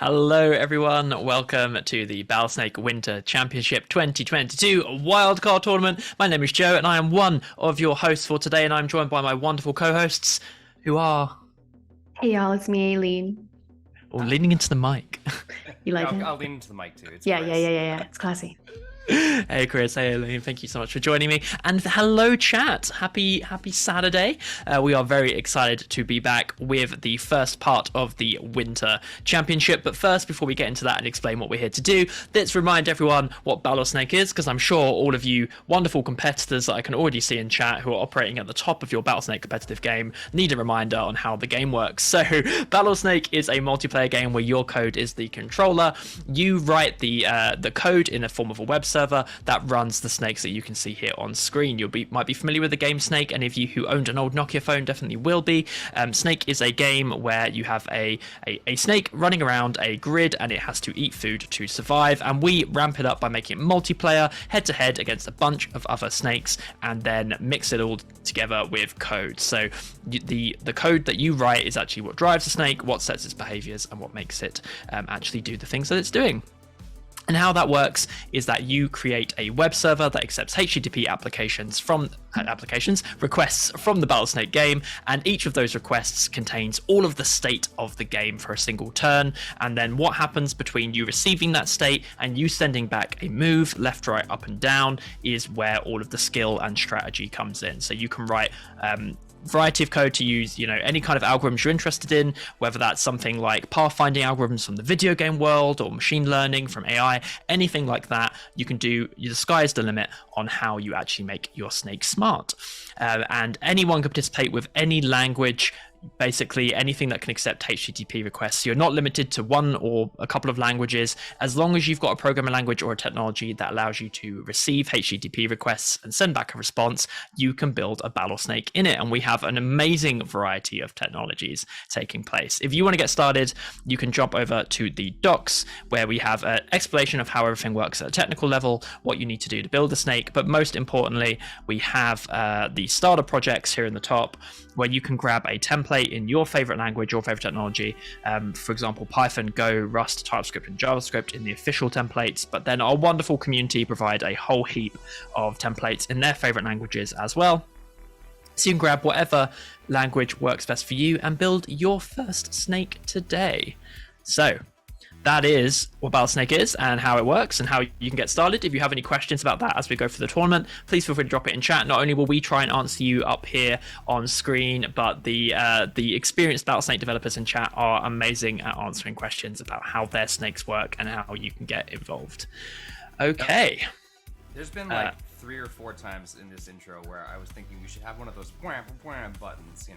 Hello everyone, welcome to the Battlesnake Winter Championship 2022 Wildcard Tournament. My name is Joe and I am one of your hosts for today, and I'm joined by my wonderful co-hosts who are... Hey y'all, it's me, Aileen. Oh, leaning into the mic. You like it? I'll lean into the mic too. It's Yeah, Chris. yeah. It's classy. Hey Chris, hey Aileen, thank you so much for joining me. And hello chat, happy Saturday. We are very excited to be back with the first part of the Winter Championship. But first, before we get into that and explain what we're here to do, let's remind everyone what Battlesnake is, because I'm sure all of you wonderful competitors that I can already see in chat who are operating at the top of your Battlesnake competitive game need a reminder on how the game works. So Battlesnake is a multiplayer game where your code is the controller. You write the code in the form of a web server that runs the snakes that you can see here on screen. You might be familiar with the game Snake. Any of you who owned an old Nokia phone definitely will be. Snake is a game where you have a snake running around a grid and it has to eat food to survive, and we ramp it up by making it multiplayer, head to head against a bunch of other snakes, and then mix it all together with code. So the code that you write is actually what drives the snake, what sets its behaviors, and what makes it actually do the things that it's doing. And how that works is that you create a web server that accepts HTTP requests from the Battlesnake game, and each of those requests contains all of the state of the game for a single turn, and then what happens between you receiving that state and you sending back a move, left, right, up and down, is where all of the skill and strategy comes in. So you can write variety of code to use, any kind of algorithms you're interested in, whether that's something like pathfinding algorithms from the video game world or machine learning from AI, anything like that. You can do, the sky is the limit on how you actually make your snake smart. And anyone can participate with any language, basically anything that can accept HTTP requests. You're not limited to one or a couple of languages. As long as you've got a programming language or a technology that allows you to receive HTTP requests and send back a response, you can build a Battlesnake in it. And we have an amazing variety of technologies taking place. If you want to get started, you can jump over to the docs where we have an explanation of how everything works at a technical level, what you need to do to build a snake. But most importantly, we have the starter projects here in the top, where you can grab a template in your favorite language or favorite technology. For example, Python, Go, Rust, TypeScript, and JavaScript in the official templates. But then our wonderful community provide a whole heap of templates in their favorite languages as well. So you can grab whatever language works best for you and build your first snake today. So that is what Battlesnake is and how it works and how you can get started. If you have any questions about that as we go through the tournament, please feel free to drop it in chat. Not only will we try and answer you up here on screen, but the experienced Battlesnake developers in chat are amazing at answering questions about how their snakes work and how you can get involved. Okay. There's been like 3 or 4 times in this intro where I was thinking we should have one of those bwah, bwah, bwah buttons,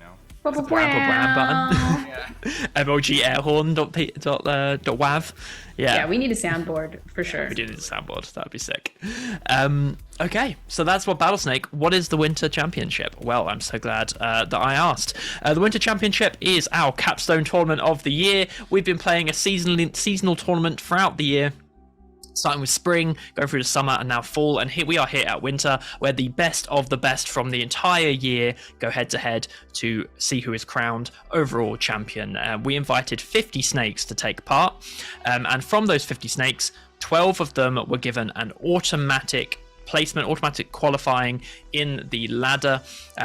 Button. Yeah. Emoji air horn .wav. Yeah, we need a soundboard for sure. We do need a soundboard. That'd be sick. Okay, so that's what Battlesnake. What is the Winter Championship? Well, I'm so glad that I asked. The Winter Championship is our capstone tournament of the year. We've been playing a seasonal tournament throughout the year, starting with spring, going through the summer, and now fall. And here we are here at winter, where the best of the best from the entire year go head to head to see who is crowned overall champion. We invited 50 snakes to take part, and from those 50 snakes, 12 of them were given an automatic placement, automatic qualifying in the ladder.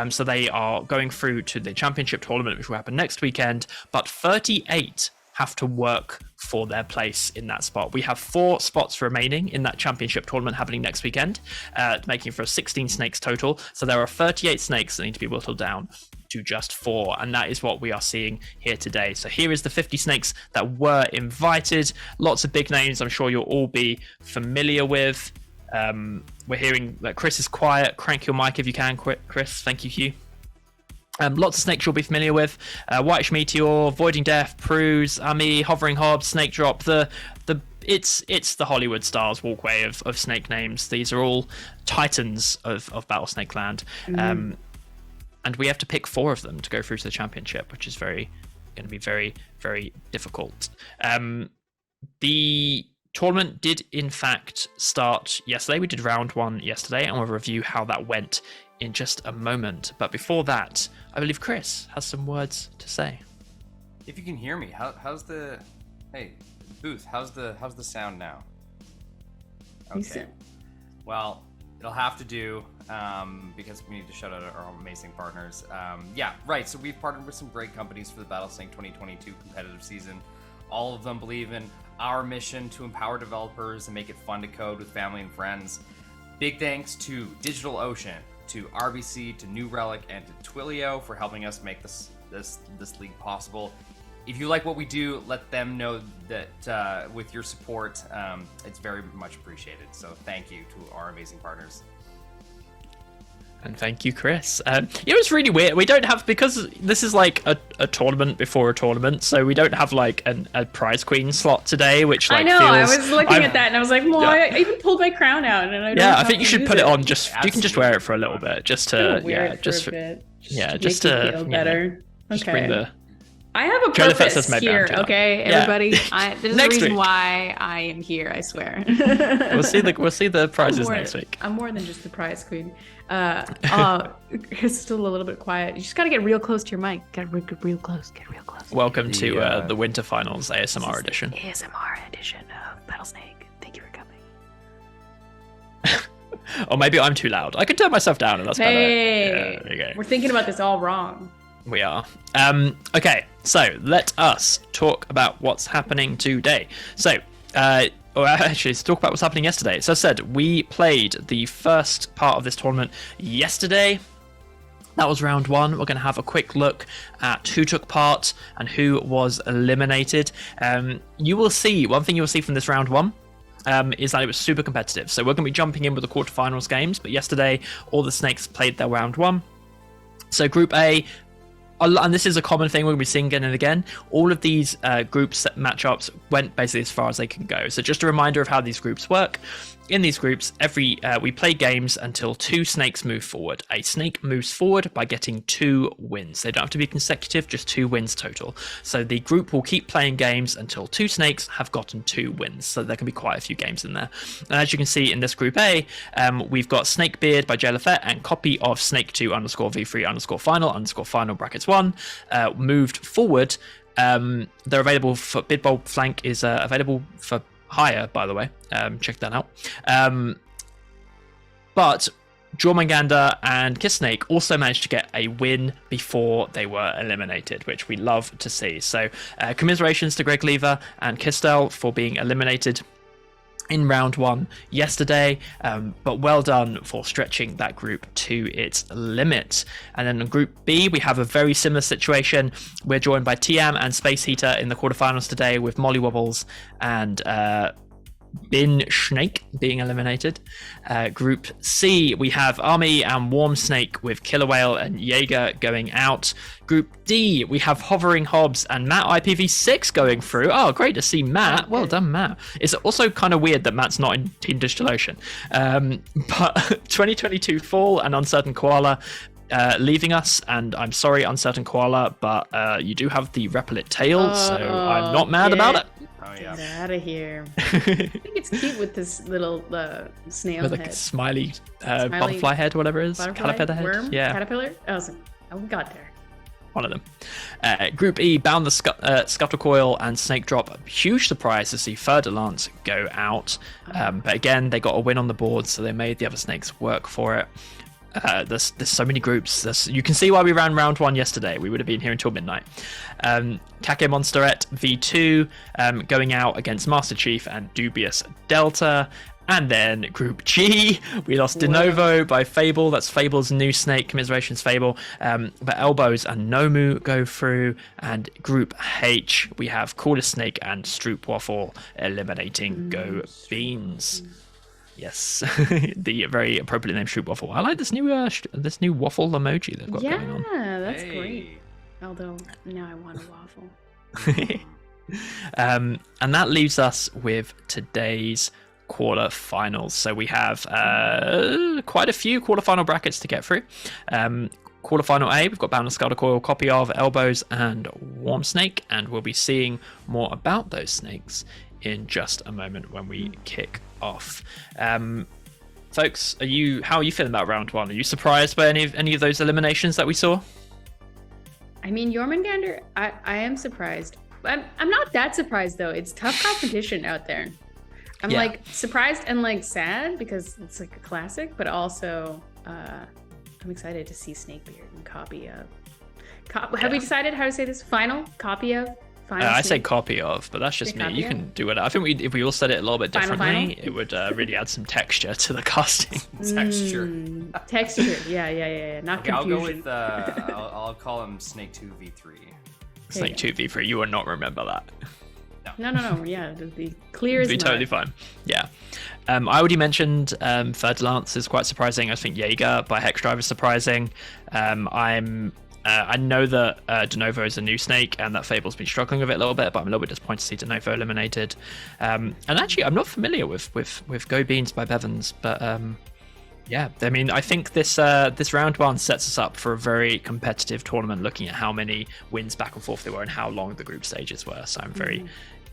So they are going through to the championship tournament, which will happen next weekend, but 38 have to work for their place in that spot. We have 4 spots remaining in that championship tournament happening next weekend, making for 16 snakes total. So there are 38 snakes that need to be whittled down to just 4, and that is what we are seeing here today. So here is the 50 snakes that were invited. Lots of big names I'm sure you'll all be familiar with. We're hearing that Chris is quiet. Crank your mic if you can, Chris. Thank you, Hugh. Lots of snakes you'll be familiar with: Whitish Meteor, Voiding Death, Pruse, Ami, Hovering Hob, Snake Drop. It's the Hollywood stars walkway of snake names. These are all titans of Battlesnake Land, and we have to pick 4 of them to go through to the championship, which is going to be very, very difficult. The tournament did in fact start yesterday. We did round 1 yesterday, and we'll review how that went in just a moment. But before that, I believe Chris has some words to say. If you can hear me, how's the booth? How's the sound now? Okay. Well, it'll have to do because we need to shout out our amazing partners. So we've partnered with some great companies for the Battlesnake 2022 competitive season. All of them believe in our mission to empower developers and make it fun to code with family and friends. Big thanks to DigitalOcean, to RBC, to New Relic, and to Twilio for helping us make this league possible. If you like what we do, let them know that with your support, it's very much appreciated. So thank you to our amazing partners. And thank you, Chris. It was really weird. We don't have, because this is like a tournament before a tournament, so we don't have like a prize queen slot today, which like I know. feels, I was looking at that and I was like, well, yeah. I even pulled my crown out, and I don't I think you should put it on. Just you can just wear it for a little bit, just to feel better. Just bring the. I have a purpose here, okay, everybody. There's a reason why I am here. I swear. We'll see the prizes next week. I'm more than just the prize queen. It's still a little bit quiet. You just gotta get real close to your mic. Get real close. Welcome to the Winter Finals ASMR edition. ASMR edition of Battlesnake. Thank you for coming. Or maybe I'm too loud. I can turn myself down, and that's better. Yeah, there you go. We're thinking about this all wrong. We are. Okay, so let us talk about what's happening today. So, let's talk about what's happening yesterday. So, as I said, we played the first part of this tournament yesterday. That was round 1. We're going to have a quick look at who took part and who was eliminated. You will see, one thing you'll see from this round 1 is that it was super competitive. So, we're going to be jumping in with the quarterfinals games, but yesterday, all the snakes played their round 1. So, Group A. And this is a common thing we're going to be seeing again and again. All of these groups matchups went basically as far as they can go. So just a reminder of how these groups work. In these groups, we play games until 2 snakes move forward. A snake moves forward by getting 2 wins. They don't have to be consecutive, just 2 wins total. So the group will keep playing games until 2 snakes have gotten 2 wins. So there can be quite a few games in there. And as you can see in this Group A, we've got Snakebeard by Jelafet and copy of Snake2_V3_final_final brackets 1 moved forward. They're available for Bid Bowl Flank is available for hire, by the way. Check that out. But Jormungandr and Kiss Snake also managed to get a win before they were eliminated, which we love to see. So commiserations to Greg Lever and Kistel for being eliminated in round 1 yesterday, but well done for stretching that group to its limit. And then in Group B, we have a very similar situation. We're joined by Tiam and Space Heater in the quarterfinals today, with Molly Wobbles and Bin Snake being eliminated. Group C, we have Army and Warm Snake with Killer Whale and Jaeger going out. Group D, we have Hovering Hobbs and Matt IPv6 going through. Oh, great to see Matt. Well done, Matt. It's also kind of weird that Matt's not in Team DigitalOcean. But 2022 Fall and Uncertain Koala leaving us, and I'm sorry, Uncertain Koala, but you do have the Repellent tail, so I'm not mad about it. Get out of here. I think it's cute with this little snail with head. Like a smiley butterfly head, whatever it is. Caterpillar head. Worm? Yeah. Caterpillar? Oh, we got there. One of them. Group E, Bound the Scuttlecoil and Snake Drop. Huge surprise to see Ferdinand go out. But again, they got a win on the board, so they made the other snakes work for it. There's so many groups. You can see why we ran round 1 yesterday. We would have been here until midnight. Kake Monsterette V2 going out against Master Chief and Dubious Delta. And then Group G, we lost De Novo by Fable. That's Fable's new snake, commiserations Fable. But Elbows and Nomu go through. And Group H, we have Coolest Snake and Stroop Waffle eliminating Go Beans. Yes, the very appropriately named Stroop Waffle. I like this new waffle emoji they've got going on. Yeah, that's great. Although now I want a waffle. And that leaves us with today's quarterfinals. So we have quite a few quarterfinal brackets to get through. Quarterfinal A, we've got Bound and Scuttlecoil, copy of Elbows and Warm Snake, and we'll be seeing more about those snakes in just a moment when we kick off. Folks, how are you feeling about round one? Are you surprised by any of those eliminations that we saw? I mean, Jormungandr, I am surprised. I'm not that surprised though. It's tough competition out there. I'm like surprised and like sad because it's like a classic, but also I'm excited to see Snakebeard and copy of. Have we decided how to say this? Copy of. I say copy of, but that's just me. You can do it. I think if we all said it a little bit differently, it would really add some texture to the casting. Texture. Yeah. Not confusion. I'll go with. I'll call him Snake 2 v3. Snake 2 v3. You will not remember that. No. Yeah, it'll be clear as mud. It'll be totally fine. Yeah. I already mentioned Third Lance is quite surprising. I think Jaeger by Hexdrive is surprising. I know that Denuvo is a new snake and that Fable's been struggling with it a little bit, but I'm a little bit disappointed to see Denuvo eliminated. And actually, I'm not familiar with Go Beans by Bevans, but yeah, I mean, I think this round one sets us up for a very competitive tournament, looking at how many wins back and forth there were and how long the group stages were. So I'm very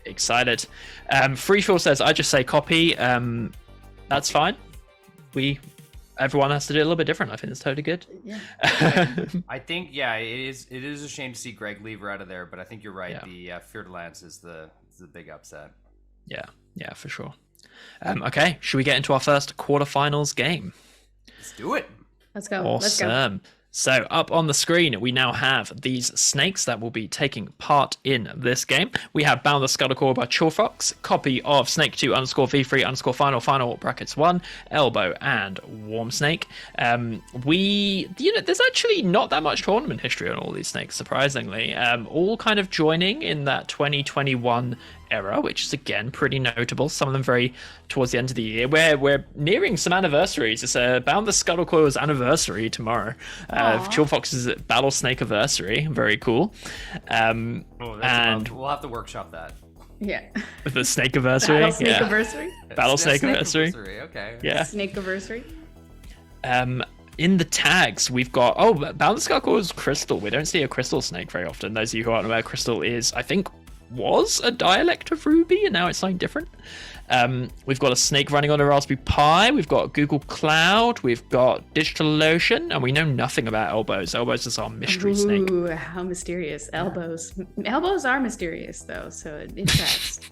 excited. Freefall says, I just say copy. That's fine. Everyone has to do it a little bit different. I think it's totally good. Yeah. I think it is a shame to see Greg Lever out of there, but I think you're right. The Fear de Lance is the big upset. Yeah, for sure. Okay, should we get into our first quarterfinals game? Let's do it. Let's go. Awesome. Let's go. So up on the screen, we now have these snakes that will be taking part in this game. We have Boundless Scuttlecore by Chorfox, copy of Snake 2 _V3 _final brackets 1, Elbow, and Warm Snake. There's actually not that much tournament history on all these snakes, surprisingly. All kind of joining in that 2021 era, which is again pretty notable. Some of them very towards the end of the year. We're nearing some anniversaries. It's Boundless Scuttlecore's anniversary tomorrow. Chillfox's Battlesnake anniversary. Very cool. And we'll have to workshop that. Yeah. The snake anniversary. Battlesnake anniversary. Battlesnake anniversary. Okay. Yeah. Snake anniversary. In the tags, we've got Boundless Scuttlecore's Crystal. We don't see a crystal snake very often. Those of you who aren't aware, Crystal is, I think, was a dialect of Ruby, and now it's something different. We've got a snake running on a Raspberry Pi. We've got Google Cloud. We've got DigitalOcean, and we know nothing about Elbows. Elbows is our mystery snake. Ooh, how mysterious. Elbows. Elbows are mysterious, though, so it interests.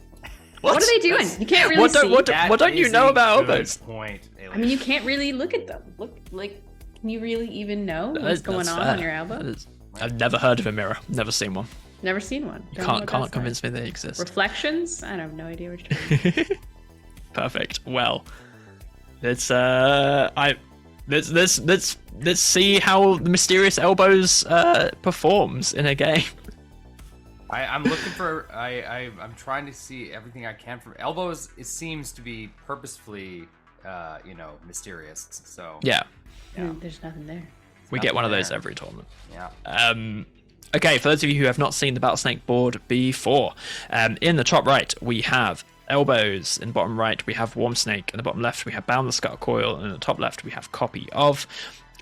What are they doing? You can't really see. What don't you know about Elbows? Point, I mean, you can't really look at them. Can you really even know what's going on your elbow? I've never heard of a mirror. Never seen one. Never seen one. You can't convince me they exist. Reflections? I have no idea what you're doing. Perfect. Well, let's see how the mysterious Elbows performs in a game. I'm looking for. I'm trying to see everything I can from Elbows. It seems to be purposefully, mysterious. So yeah. There's nothing there. We get one of those every tournament. Yeah. Okay, for those of you who have not seen the Battlesnake board before, in the top right we have Elbows, in the bottom right we have Warm Snake, in the bottom left we have Boundless Scuttlecore, and in the top left we have Copy of.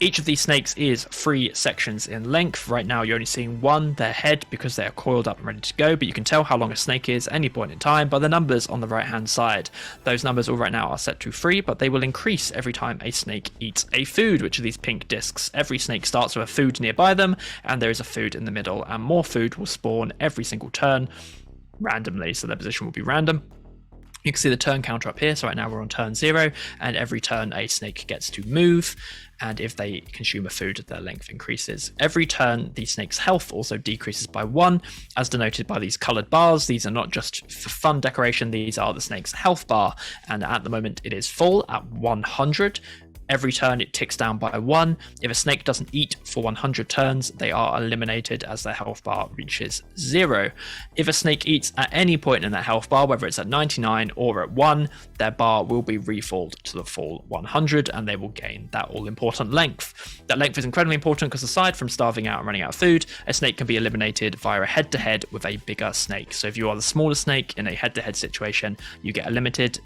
Each of these snakes is 3 sections in length. Right now you're only seeing one, their head, because they are coiled up and ready to go, but you can tell how long a snake is at any point in time by the numbers on the right hand side. Those numbers all right now are set to 3, but they will increase every time a snake eats a food, which are these pink discs. Every snake starts with a food nearby them, and there is a food in the middle, and more food will spawn every single turn randomly, so their position will be random. You can see the turn counter up here, so right now we're on turn 0, and every turn a snake gets to move, and if they consume a food, their length increases. Every turn, the snake's health also decreases by 1, as denoted by these coloured bars. These are not just for fun decoration, these are the snake's health bar, and at the moment it is full at 100. Every turn it ticks down by 1. If a snake doesn't eat for 100 turns, they are eliminated as their health bar reaches 0. If a snake eats at any point in that health bar, whether it's at 99 or at 1, their bar will be refilled to the full 100, and they will gain that all-important length. That length is incredibly important because aside from starving out and running out of food, a snake can be eliminated via a head-to-head with a bigger snake. So if you are the smaller snake in a head-to-head situation, you get eliminated.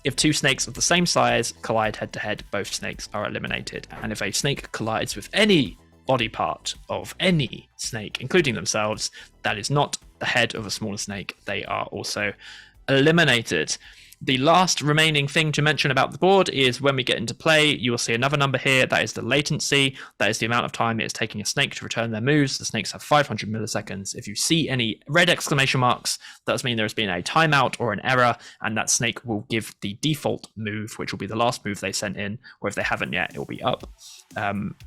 If 2 snakes of the same size collide head-to-head, both snakes are eliminated. And if a snake collides with any body part of any snake, including themselves, that is not the head of a smaller snake, they are also eliminated. The last remaining thing to mention about the board is when we get into play, you will see another number here. That is the latency. That is the amount of time it is taking a snake to return their moves. The snakes have 500 milliseconds. If you see any red exclamation marks, that does mean there has been a timeout or an error, and that snake will give the default move, which will be the last move they sent in, or if they haven't yet, it will be up,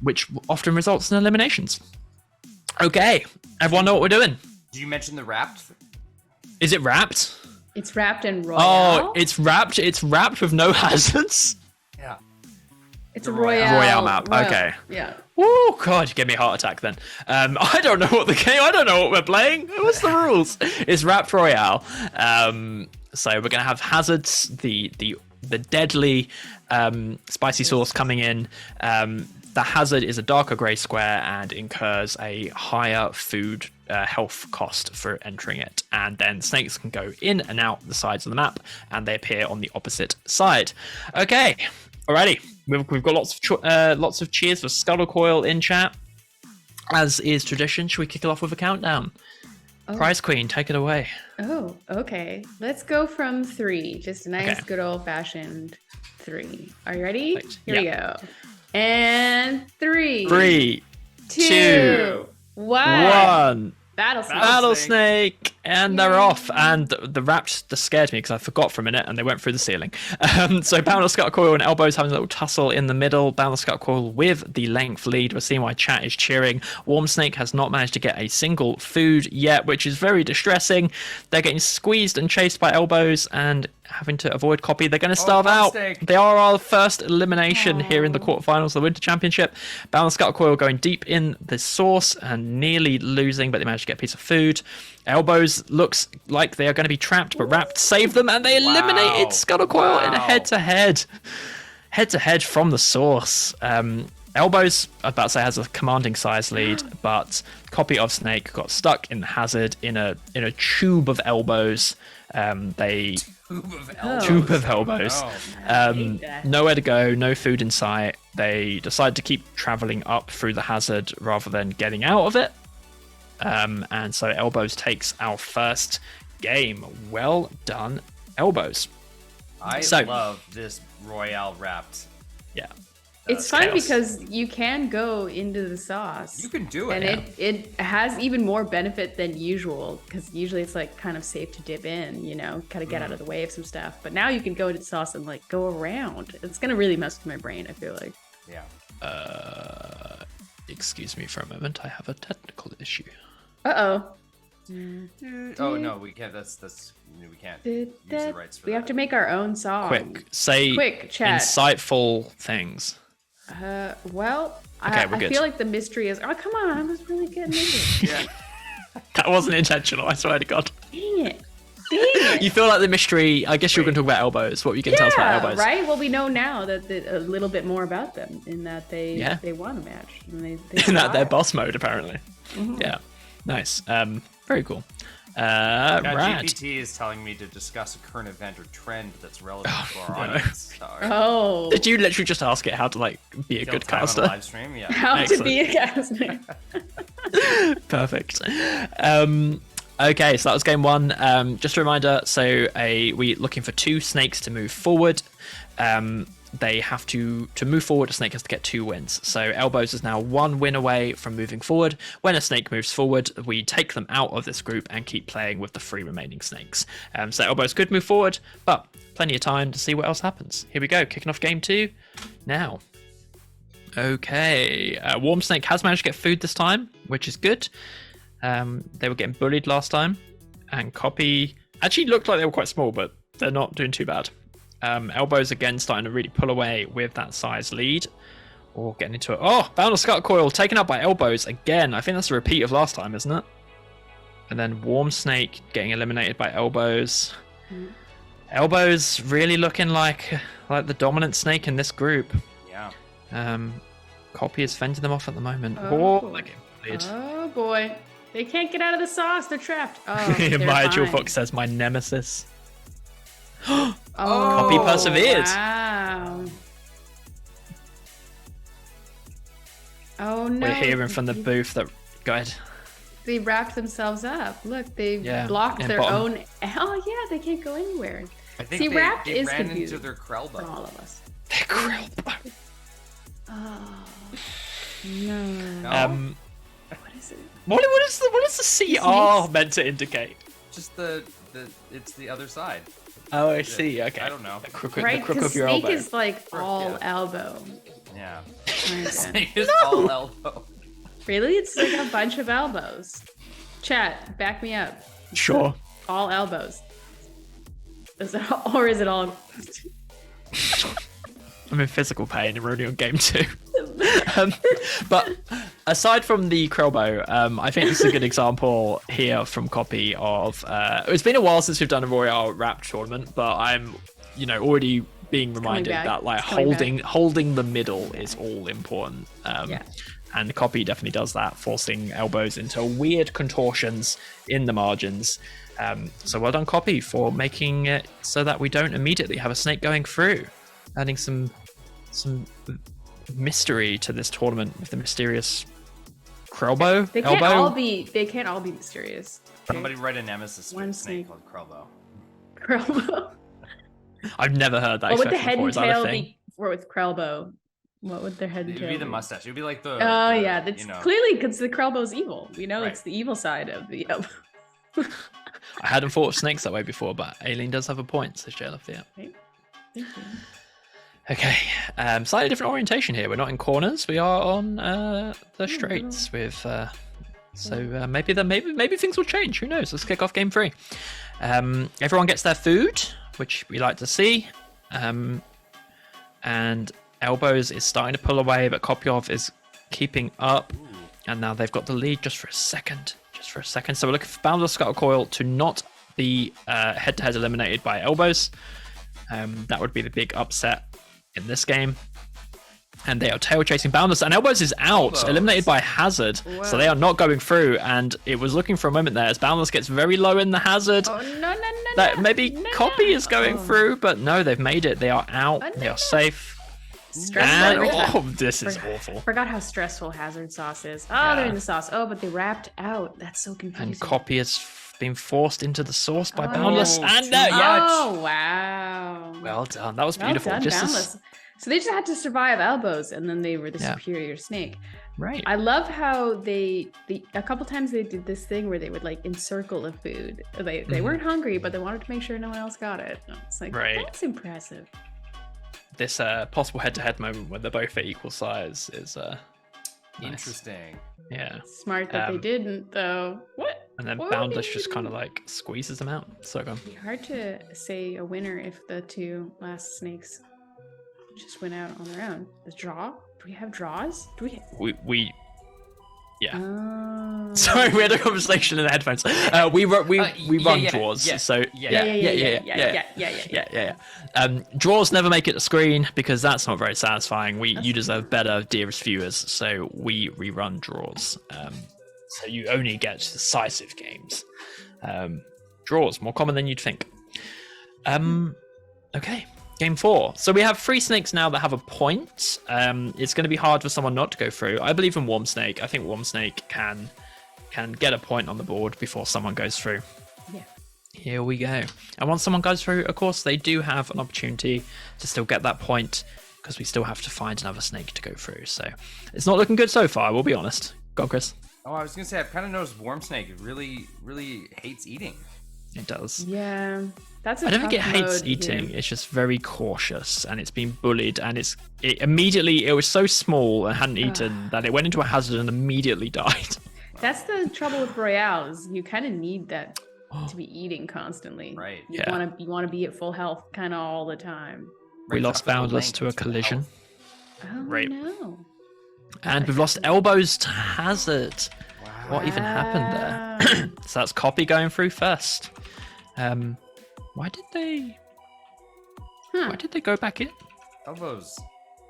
which often results in eliminations. Okay, everyone know what we're doing? Did you mention the wrapped? Is it wrapped? It's wrapped in Royale. Oh, it's wrapped. It's wrapped with no hazards. Yeah. It's a Royale. Royale map. Okay. Yeah. Oh God, you gave me a heart attack then. I don't know what the game. I don't know what we're playing. What's the rules? It's wrapped Royale. So we're gonna have hazards. The deadly spicy sauce coming in. The hazard is a darker grey square and incurs a higher food health cost for entering it. And then snakes can go in and out the sides of the map, and they appear on the opposite side. Okay, alrighty. We've got lots of cheers for Scuttle Coil in chat. As is tradition, should we kick it off with a countdown? Oh. Prize Queen, take it away. Oh, okay. Let's go from 3. Just a nice, good old-fashioned 3. Are you ready? Perfect. Here we go. And 3, 2, 1. Battlesnake. And they're off. And the wrapped just scared me because I forgot for a minute and they went through the ceiling. So Boundless Scuttle Coil and Elbows having a little tussle in the middle. Boundless Scuttle Coil with the length lead. We're seeing why chat is cheering. Warm Snake has not managed to get a single food yet, which is very distressing. They're getting squeezed and chased by Elbows and having to avoid Copy. They're going to starve out. They are our first elimination here in the quarterfinals of the Winter Championship. Boundless Scuttle Coil going deep in the source and nearly losing, but they managed to get a piece of food. Elbows looks like they are going to be trapped, but Wrapped saved them and they eliminated Scuttle Coil in a head-to-head from the source. Elbows, I was about to say, has a commanding size lead, but Copy of Snake got stuck in the hazard in a tube of elbows. Tube of elbows. Nowhere to go, no food in sight. They decide to keep traveling up through the hazard rather than getting out of it. And so Elbows takes our first game. Well done, Elbows. I love this Royale wrapped. Yeah. It's fun because you can go into the sauce. You can do it. And it has even more benefit than usual because usually it's like kind of safe to dip in, kind of get out of the way of some stuff. But now you can go into the sauce and like go around. It's going to really mess with my brain, I feel like. Yeah. Excuse me for a moment. I have a technical issue. Uh-oh. Oh no, we can't. We can't use the rights for we that. have to make our own song. Quick, chat. Insightful things. Well, okay, I feel like the mystery is. Oh, come on! I was really getting into it. Yeah. That wasn't intentional. I swear to God. Dang it! You feel like the mystery. I guess you were going to talk about Elbows. What were you going to tell us about Elbows? Right. Well, we know now that a little bit more about them in that they won a match. And they in that they're boss mode apparently. Mm-hmm. Yeah. Nice. Very cool. Rad. GPT is telling me to discuss a current event or trend that's relevant to our audience. Oh. Did you literally just ask it how to be a good caster? Live stream? Yeah. How to be a caster. Perfect. Okay, so that was game 1. Just a reminder, so we're looking for 2 snakes to move forward. They have to move forward, a snake has to get 2 wins. So Elbows is now 1 win away from moving forward. When a snake moves forward, we take them out of this group and keep playing with the 3 remaining snakes. So Elbows could move forward, but plenty of time to see what else happens. Here we go, kicking off game 2 now. Okay, Warm Snake has managed to get food this time, which is good. They were getting bullied last time, and Copy actually looked like they were quite small, but they're not doing too bad. Elbows again starting to really pull away with that size lead, or getting into it. Oh, Boundless Scuttle Coil taken out by Elbows again. I think that's a repeat of last time, isn't it? And then Warm Snake getting eliminated by Elbows. Elbows really looking like the dominant snake in this group. Yeah. Copy is fending them off at the moment. Oh, they're getting bullied. Oh boy. They can't get out of the sauce. They're trapped. Oh, My Jewel Fox says my nemesis. Oh, Copy persevered. Wow. Oh no. We're hearing from the booth that. Go ahead. they wrapped themselves up. Look, they blocked and their bottom. own. Oh yeah, they can't go anywhere. I think See, wrapped they is ran confusing into their Krell for bow. all of us. They're Krell. Oh no. No? What is it? What is the CR meant to indicate? Just it's the other side. Oh, I see. Okay. I don't know. The crook Right, of because your snake elbow. is like all yeah. elbow. Yeah. Kinda. Snake is all elbow. Really? It's like a bunch of elbows. Chat, back me up. Sure. All elbows. Or is it all? I'm in physical pain and we're only on game 2. But aside from the Krellbow, I think this is a good example here from Copy of it's been a while since we've done a Royale Wrapped tournament, but I'm already being reminded that like holding the middle is all important. And Copy definitely does that, forcing elbows into weird contortions in the margins. So well done, Copy, for making it so that we don't immediately have a snake going through, adding some mystery to this tournament with the mysterious Krellbow. They can't all be mysterious. Somebody write a nemesis One snake snake. called Krellbow. Krellbow. I've never heard that. What would the expression head before. and Is that a tail thing? be for with Krellbow? What would their head and It'd tail be the mustache. It'd be like the. Oh yeah, that's clearly because the Krellbow's evil. We know Right. it's the evil side of the elbow. I hadn't thought of snakes that way before, but Aileen does have a point, says Jello. Yeah. Right? Thank you. Okay, slightly different orientation here. We're not in corners. We are on the straights with. Maybe things will change. Who knows? Let's kick off game 3. Everyone gets their food, which we like to see. And Elbows is starting to pull away, but Kopyov is keeping up. And now they've got the lead just for a second. So we're looking for Boundless Scuttle Coil to not be head-to-head eliminated by Elbows. That would be the big upset in this game. And they are tail chasing Boundless, and Elbows is out, eliminated by Hazard. Whoa. So they are not going through, and it was looking for a moment there as Boundless gets very low in the Hazard. Oh no. That maybe Copy is going through, but no, they've made it. They are out. They are safe. Stressful. This is awful. Forgot how stressful Hazard sauce is. Oh, they're in the sauce. Oh, but they wrapped out. That's so confusing. And Copy has been forced into the sauce by Oh, Boundless. And oh wow. well done. That was beautiful. Well done, Boundless. So they just had to survive Elbows, and then they were the superior snake. Right. I love how they a couple times they did this thing where they would like encircle the food. They weren't hungry, but they wanted to make sure no one else got it. It's like that's impressive. This possible head-to-head moment where they're both at equal size is nice. Interesting. Yeah. Smart that they didn't though. What? And then Boundless just kind of like squeezes them out. So go on. It'd be hard to say a winner if the two last snakes just went out on their own. The draw? Do we have draws? Do we? Yeah. Oh. Sorry, we had a conversation in the headphones. We run draws. So draws never make it to screen because that's not very satisfying. You deserve better, dearest viewers. So we rerun draws. So you only get decisive games. Draws more common than you'd think. Okay. Game 4. So we have 3 snakes now that have a point. It's going to be hard for someone not to go through. I believe in Warm Snake. I think Warm Snake can get a point on the board before someone goes through. Yeah. Here we go. And once someone goes through, of course, they do have an opportunity to still get that point because we still have to find another snake to go through. So it's not looking good so far, we'll be honest. Go on, Chris. Oh, I was going to say, I've kind of noticed Warm Snake really, really hates eating. It does. Yeah. That's a I don't think it tough hates mode eating. here. It's just very cautious, and it's been bullied. And it was so small and hadn't eaten that it went into a hazard and immediately died. That's the trouble with Royale is you kind of need that to be eating constantly. Right. You want to be at full health kind of all the time. We lost Boundless to a collision. Oh Right. no. And we've lost Elbows to Hazard. Wow. What even happened there? So that's Copy going through first. Why did they go back in? Elbows.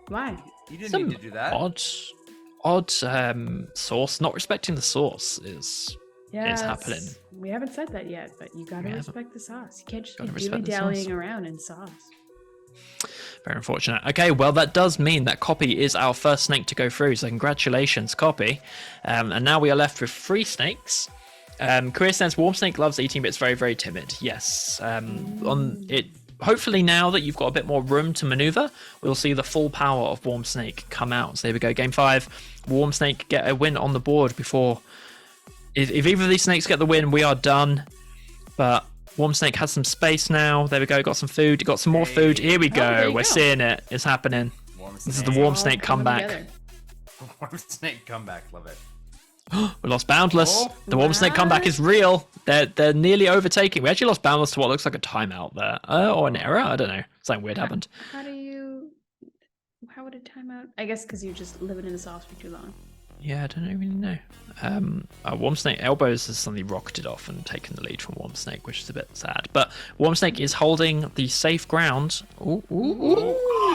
Why? You didn't need to do that. Odd source. Not respecting the source is happening. We haven't said that yet, but you gotta respect the sauce. You can't just be Gotta respect the dilly-dallying sauce. around in sauce. Very unfortunate. Okay, well, that does mean that Copy is our first snake to go through, so congratulations, Copy. And now we are left with 3 snakes. Career says Warm Snake loves eating, but it's very, very timid. Yes. Hopefully now that you've got a bit more room to maneuver, we'll see the full power of Warm Snake come out. So there we go, game 5. Warm Snake get a win on the board before... If either of these snakes get the win, we are done. But Warm Snake has some space now. There we go, got some food, got some more food. Here we go, we're seeing it. It's happening. This is the Warm Snake comeback. Warm Snake comeback, love it. We lost Boundless. The Warm Snake comeback is real. They're nearly overtaking. We actually lost Boundless to what looks like a timeout there. Or an error? I don't know. Something weird happened. How would a timeout? I guess because you're just living in the sauce for too long. Yeah, I don't really know. Warm Snake Elbows has suddenly rocketed off and taken the lead from Warm Snake, which is a bit sad. But Warm Snake is holding the safe ground. Ooh.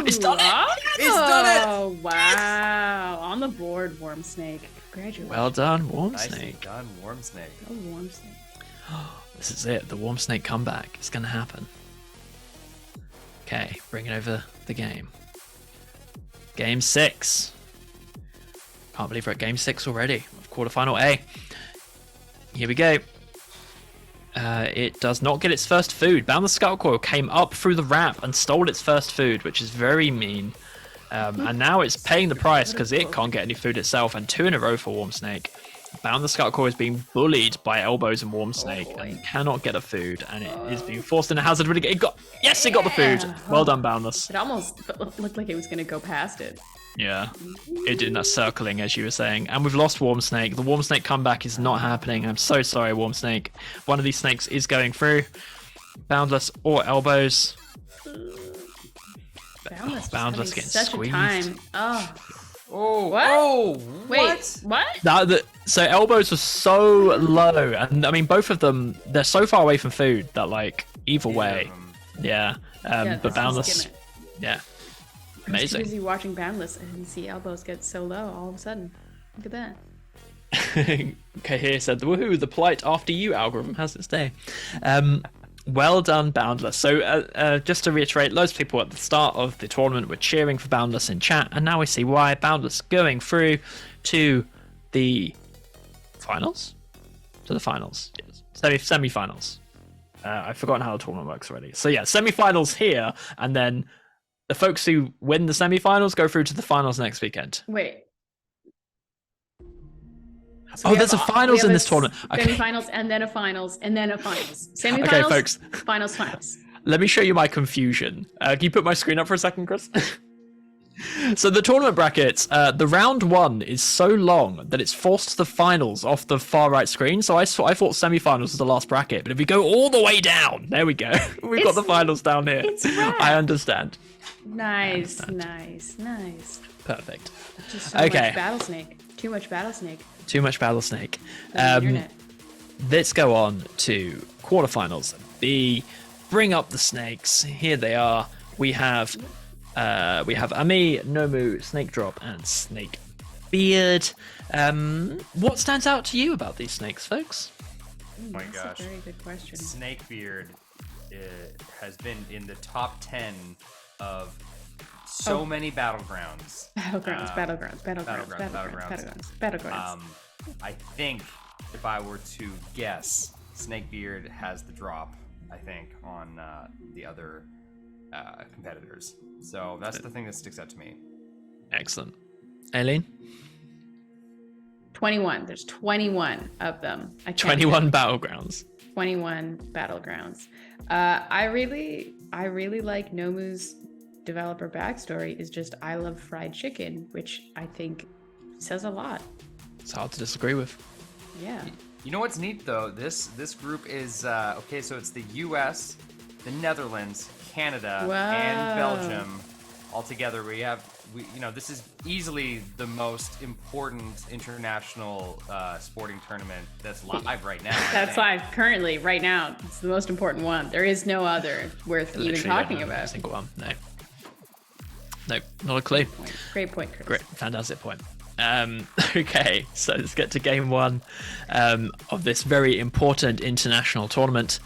It's done it! It's done it! Oh, wow. On the board, Warm Snake. Congratulations. Well done, Warm Snake. Nicely done, Warm Snake. Oh, Warm Snake. This is it. The Warm Snake comeback is going to happen. Okay, bringing over the game. Game 6. Can't believe we're at game 6 already of quarterfinal A. Here we go. It does not get its first food. Boundless Skull Coil came up through the ramp and stole its first food, which is very mean. And now it's paying the price because it can't get any food itself. And 2 in a row for Warm Snake. Boundless Skull Coil is being bullied by Elbows and Warm Snake and cannot get a food. And it is being forced into hazard. It got the food. Well done, Boundless. It almost looked like it was going to go past it. Yeah, it did that circling, as you were saying. And we've lost Warm Snake. The Warm Snake comeback is not happening. I'm so sorry, Warm Snake. One of these snakes is going through. Boundless or Elbows. Boundless getting such squeezed. A time. Oh, what? Oh, wait, what? So Elbows was so low. And I mean, both of them, they're so far away from food that, like, either way. Yeah. But Boundless, yeah. Amazing. I was too busy watching Boundless. I didn't see Elbows get so low all of a sudden. Look at that. Okay, here said, woohoo, the polite after you algorithm has its day. Well done, Boundless. So just to reiterate, loads of people at the start of the tournament were cheering for Boundless in chat, and now we see why. Boundless going through to the finals? To the finals, yes. Semi-finals. I've forgotten how the tournament works already. So yeah, semi-finals here, and then the folks who win the semi-finals go through to the finals next weekend. Wait. So there's a finals in this tournament. Okay. Semi-finals and then a finals and then a finals. Semi-finals, okay, folks. Finals. Let me show you my confusion. Can you put my screen up for a second, Chris? So the tournament brackets, the round 1 is so long that it's forced the finals off the far right screen. So I thought semi-finals was the last bracket, but if we go all the way down, there we go. We've got the finals down here. I understand. Nice. Perfect. Just so much Battlesnake. Too much Battlesnake. Let's go on to quarterfinals B. Bring up the snakes. Here they are. We have Ami, Nomu, Snake Drop, and Snake Beard. What stands out to you about these snakes, folks? Oh my gosh. That's a very good question. Snake Beard has been in the top 10 of so many battlegrounds. Battlegrounds. I think if I were to guess, Snakebeard has the drop, I think, on the other competitors. So that's the thing that sticks out to me. Excellent. Aileen? 21. There's 21 of them. 21 battlegrounds. 21 battlegrounds. I really like Nomu's developer backstory is just I love fried chicken, which I think says a lot. It's hard to disagree with. Yeah. You know what's neat though? This group is okay. So it's the U.S., the Netherlands, Canada, and Belgium all together. This is easily the most important international sporting tournament that's live right now. That's live currently, right now. It's the most important one. There is no other worth even talking about. Single one. No, not a clue. Great point, Chris. Great, fantastic point. Okay, so let's get to game 1 of this very important international tournament.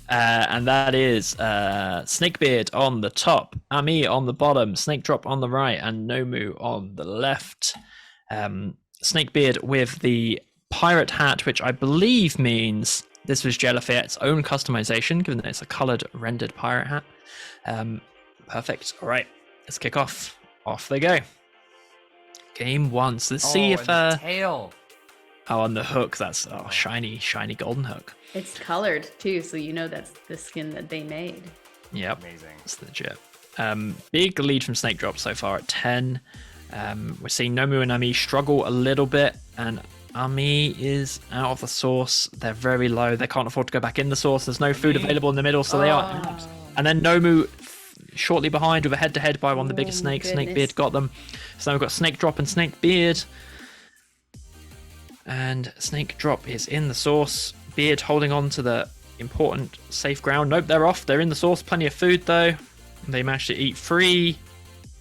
And that is Snakebeard on the top, Ami on the bottom, Snake Drop on the right, and Nomu on the left. Snakebeard with the pirate hat, which I believe means this was Jellyfiat's own customization, given that it's a colored rendered pirate hat. Perfect. All right, let's kick off. Off they go. Game 1. So let's see if tail. Oh, on the hook, that's shiny golden hook. It's colored too, so you know that's the skin that they made. Yep. Amazing. It's legit. Big lead from Snake Drop so far at 10. We're seeing Nomu and Ami struggle a little bit, and Ami is out of the source. They're very low. They can't afford to go back in the source. There's no food available in the middle, so they are. And then Nomu shortly behind with a head-to-head by one of the biggest snakes. Snakebeard got them. So now we've got Snake Drop and Snakebeard. And Snake Drop is in the source. Beard holding on to the important safe ground. Nope, they're off. They're in the source. Plenty of food, though. They managed to eat 3,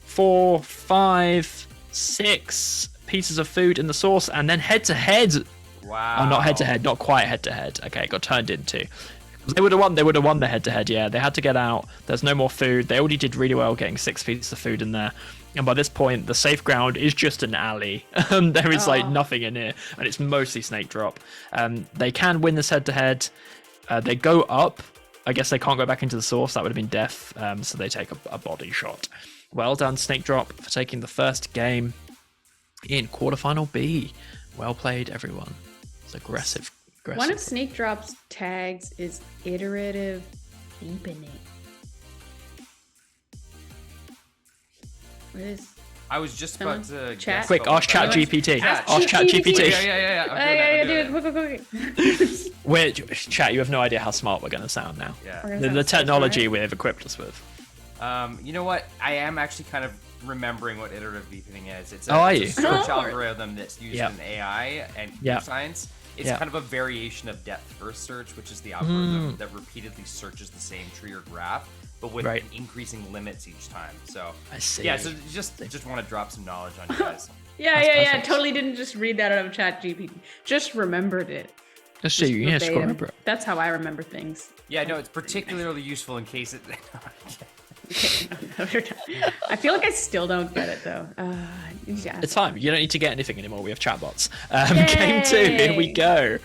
4, 5, 6 pieces of food in the source, and then head-to-head. Wow. Oh, not head-to-head. Not quite head-to-head. Okay, it got turned into. They would have won the head-to-head, yeah. They had to get out. There's no more food. They already did really well getting 6 pieces of food in there. And by this point, the safe ground is just an alley. There is like nothing in here, and it's mostly Snake Drop. They can win this head-to-head. They go up. I guess they can't go back into the source. That would have been death. So they take a body shot. Well done, Snake Drop, for taking the first game in quarterfinal B. Well played, everyone. It's aggressive. One of Snake Drop's tags is iterative deepening. What is? I was just about to chat. Quick, ask ChatGPT. Ask ChatGPT. Yeah. Quick. Wait, Chat, you have no idea how smart we're going to sound now. Yeah. The technology we've equipped us with. You know what? I am actually kind of remembering what iterative deepening is. It's are a you? search algorithm that's used Yep. in AI and Yep. science. It's Yep. kind of a variation of depth first search, which is the algorithm that repeatedly searches the same tree or graph, but with increasing limits each time. So I see. Yeah, so just want to drop some knowledge on you guys. Yeah. Totally didn't just read that out of ChatGPT. Just remembered it. Just so you just remember it. That's how I remember things. Yeah, no, it's particularly useful in case it. I feel like I still don't get it though. Yeah. It's fine. You don't need to get anything anymore. We have chatbots. Game 2. Here we go.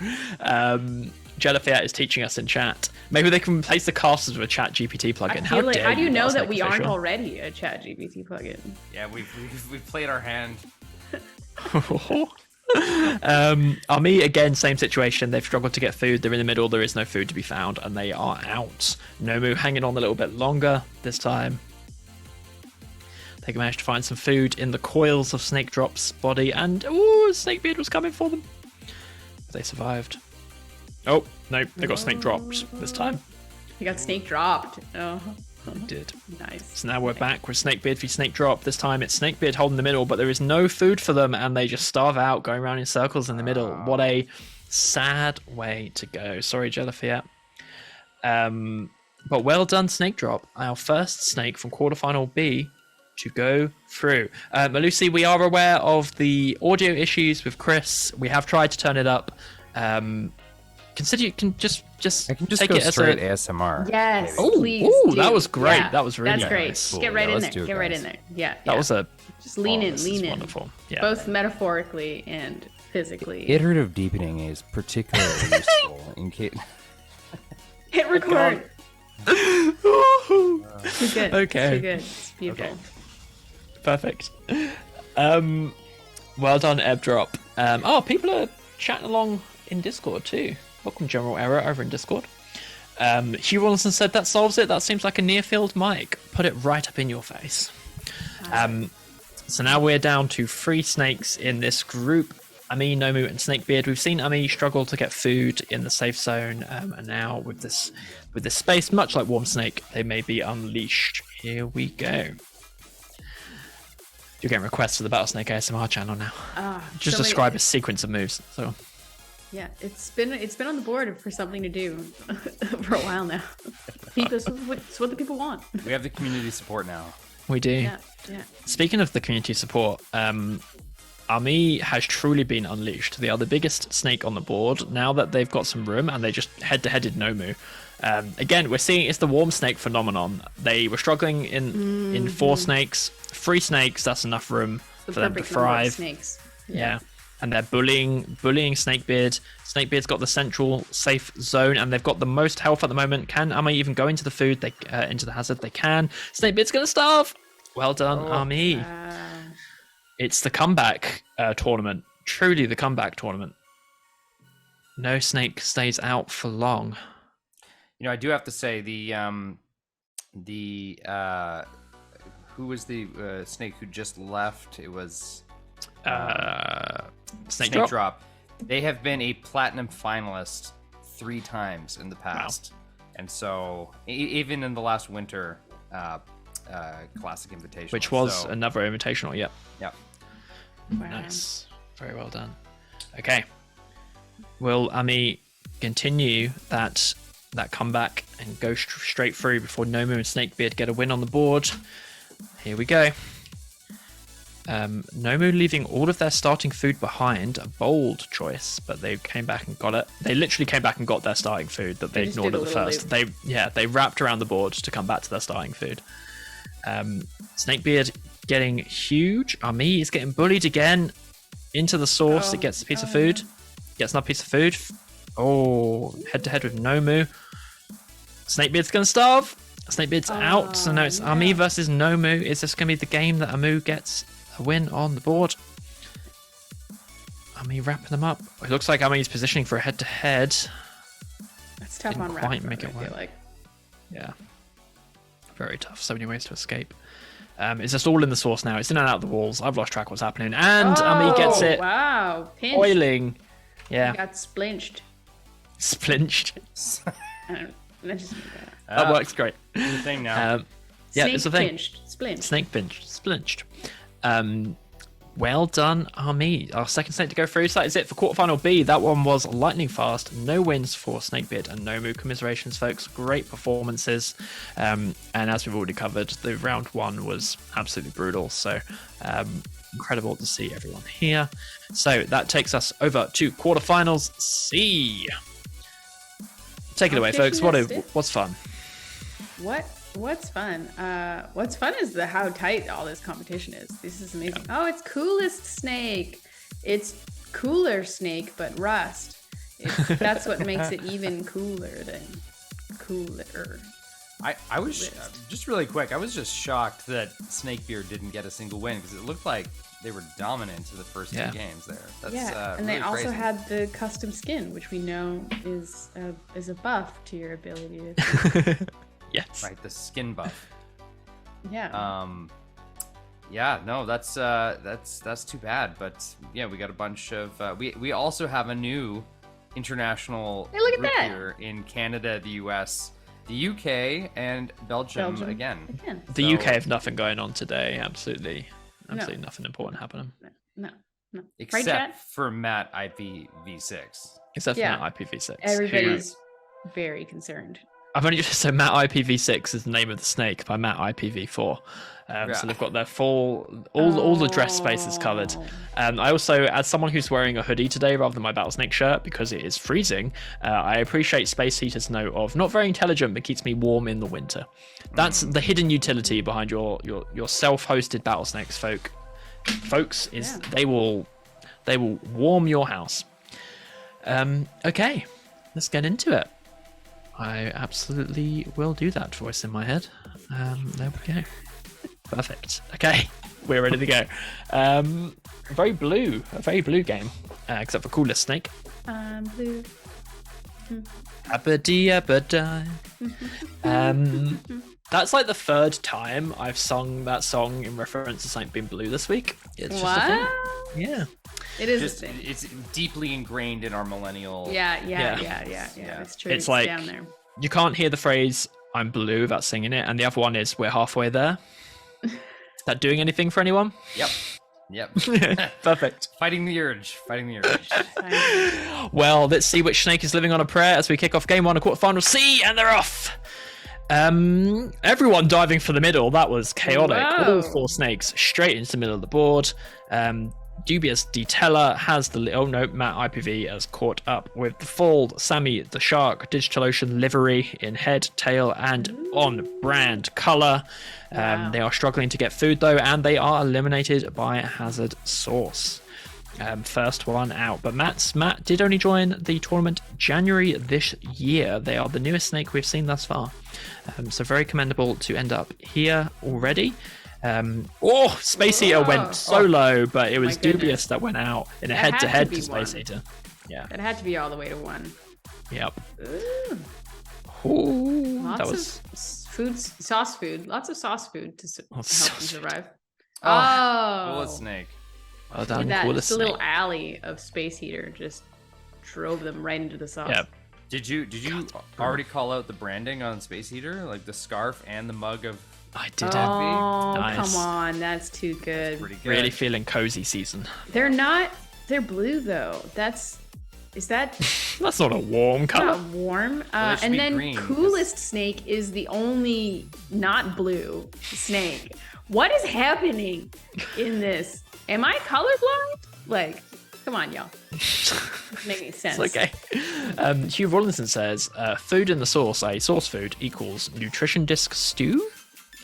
Jellyfiat is teaching us in chat. Maybe they can replace the casters with a ChatGPT plugin. How do you know that we aren't already a ChatGPT plugin? Yeah, we've played our hand. Ami, again, same situation. They've struggled to get food. They're in the middle. There is no food to be found, and they are out. Nomu hanging on a little bit longer this time. They managed to find some food in the coils of Snake Drop's body, and Snakebeard was coming for them. But they survived. Oh, no, they got Snake Dropped this time. He got Snake Dropped. Oh. They did. Nice. So now we're back with Snakebeard v Snake Drop. This time it's Snakebeard holding the middle, but there is no food for them, and they just starve out, going around in circles in the middle. What a sad way to go. Sorry, Jellyfiat. But well done, Snake Drop. Our first snake from quarterfinal B to go through. Malusi, we are aware of the audio issues with Chris. We have tried to turn it up. Consider you can just I can just take go it straight as ASMR. Yes, please. That was great. Yeah, that was really that's great. nice. Get right in there. Get right in there. Yeah. That was a just lean in. Wonderful. Yeah. Both metaphorically and physically. Iterative deepening is particularly useful in case. Hit record. Too good. Okay. Too good. It's beautiful. Okay. Perfect. Well done, Ebb Drop. People are chatting along in Discord too. Welcome, General Error, over in Discord. Hugh Rawlinson said that solves it. That seems like a near-field mic. Put it right up in your face. So now we're down to 3 snakes in this group. Ami, Nomu, and Snakebeard. We've seen Ami struggle to get food in the safe zone, and now with this space, much like Warm Snake, they may be unleashed. Here we go. You're getting requests for the Battlesnake ASMR channel now. Just describe a sequence of moves. So. Yeah, it's been on the board for something to do for a while now. It's what the people want. We have the community support now. We do. Yeah. Speaking of the community support, Ami has truly been unleashed. They are the biggest snake on the board now that they've got some room, and they just head-to-headed Nomu. Again, we're seeing it's the warm snake phenomenon. They were struggling in 4 snakes, 3 snakes. That's enough room for them to thrive. Snakes. Yeah. And they're bullying Snakebeard. Snakebeard's got the central safe zone, and they've got the most health at the moment. Can Ami even go into the food? Into the hazard? They can. Snakebeard's gonna starve. Well done, Ami. Wow. It's the comeback tournament. Truly the comeback tournament. No snake stays out for long. You know, I do have to say who was the snake who just left? It was Snake Drop. They have been a platinum finalist 3 times in the past, and so even in the last winter classic invitational, which was another invitational. Yep. Yep. Wow. Nice. Very well done. Okay. Will Ami continue that comeback and go straight through before Nomu and Snakebeard get a win on the board? Here we go. Nomu leaving all of their starting food behind, a bold choice, but they came back and got it. They literally came back and got their starting food that they ignored at the first. They wrapped around the board to come back to their starting food. Snakebeard getting huge. Ami is getting bullied again into the sauce. It gets a piece of food. Gets another piece of food. Oh, head to head with Nomu. Snakebeard's gonna starve. Snakebeard's out. So now it's Ami versus Nomu. Is this gonna be the game that Amu gets a win on the board? Ami wrapping them up. It looks like Ami's positioning for a head to head. That's tough Didn't on quite Raptor, make it I feel work. like. Yeah. Very tough. So many ways to escape. It's just all in the sauce now. It's in and out of the walls. I've lost track of what's happening. And Ami gets it. Wow. Pinched. Boiling. Yeah. Got splinched. Splinched. I just made that up. That works great. It's a thing now. Yeah, Snake it's a thing. pinched. Splinched. Snake pinched. Splinched. Well done, Ami. Our second snake to go through. So that is it for quarterfinal B. That one was lightning fast. No wins for Snakebeard and Nomu. Commiserations, folks. Great performances. And as we've already covered, the round 1 was absolutely brutal. So incredible to see everyone here. So that takes us over to quarterfinals C. Take it away, folks. What's fun? What's fun? What's fun is how tight all this competition is. This is amazing. Oh, it's coolest snake. It's cooler snake, but rust. That's what makes it even cooler than cooler. I was just really quick. I was just shocked that Snakebeard didn't get a single win because it looked like they were dominant in the first 2 games there. That's, and really they also crazy. had the custom skin, which we know is a buff to your ability to. Yes. Right, the skin buff. Yeah. Yeah, no, that's too bad. But yeah, we got a bunch of we also have a new international Hey, look at group that. here in Canada, the US, the UK, and Belgium again. The UK So- have nothing going on today. Absolutely nothing important happening. No. except Chat? for Matt IPv6. Except for Yeah. Matt IPv6. Everybody's very concerned. I've only just said Matt IPv6 is the name of the snake by Matt IPv4. So they've got their full, all the dress spaces covered. I also, as someone who's wearing a hoodie today rather than my Battlesnake shirt because it is freezing, I appreciate Space Heater's note of not very intelligent but keeps me warm in the winter. That's the hidden utility behind your self-hosted Battlesnakes, folks. Is they will warm your house. Okay, let's get into it. I absolutely will do that voice in my head. There we go. Perfect. Okay, we're ready to go. A very blue game, except for coolest snake. Blue. Abadee abadai. That's like the 3rd time I've sung that song in reference to something being blue this week. It's just a thing. Yeah. It is Just a thing. it's deeply ingrained in our millennial. Yeah. Yeah. It's true. It's like down there. you can't hear the phrase "I'm blue" without singing it, and the other one is "We're halfway there." Is that doing anything for anyone? Yep. Perfect. Fighting the urge. Well, let's see which snake is living on a prayer as we kick off game 1 of quarterfinal C, and they're off. Everyone diving for the middle. That was chaotic. Whoa. All 4 snakes straight into the middle of the board. Dubious Detailer has the... Oh no, Matt IPV has caught up with the Fold. Sammy the Shark, DigitalOcean livery in head, tail, and on-brand color. Wow. They are struggling to get food though, and they are eliminated by Hazard Sauce. First one out. But Matt did only join the tournament January this year. They are the newest snake we've seen thus far. So very commendable to end up here already. Space Eater went solo, but it was Dubious that went out in a head-to-head to Space Eater. Yeah, that had to be all the way to 1. Yep. Lots of food, sauce food. Lots of sauce food to help them survive. Coolest snake. Well done, that coolest just a little snake. alley of Space Heater just drove them right into the sauce. Yep. Did you already call out the branding on Space Heater, like the scarf and the mug of? I did. Oh, Nice. come on, that's too good. Pretty good. Really feeling cozy season. They're not. They're blue though. Is that That's not a warm color. not warm? Well, they should And be then green, Coolest Snake is the only not blue snake. What is happening in this? Am I colorblind? Like, come on, y'all. Doesn't make any sense. It's okay. Hugh Rollinson says, food in the sauce, sauce food equals nutrition disc stew?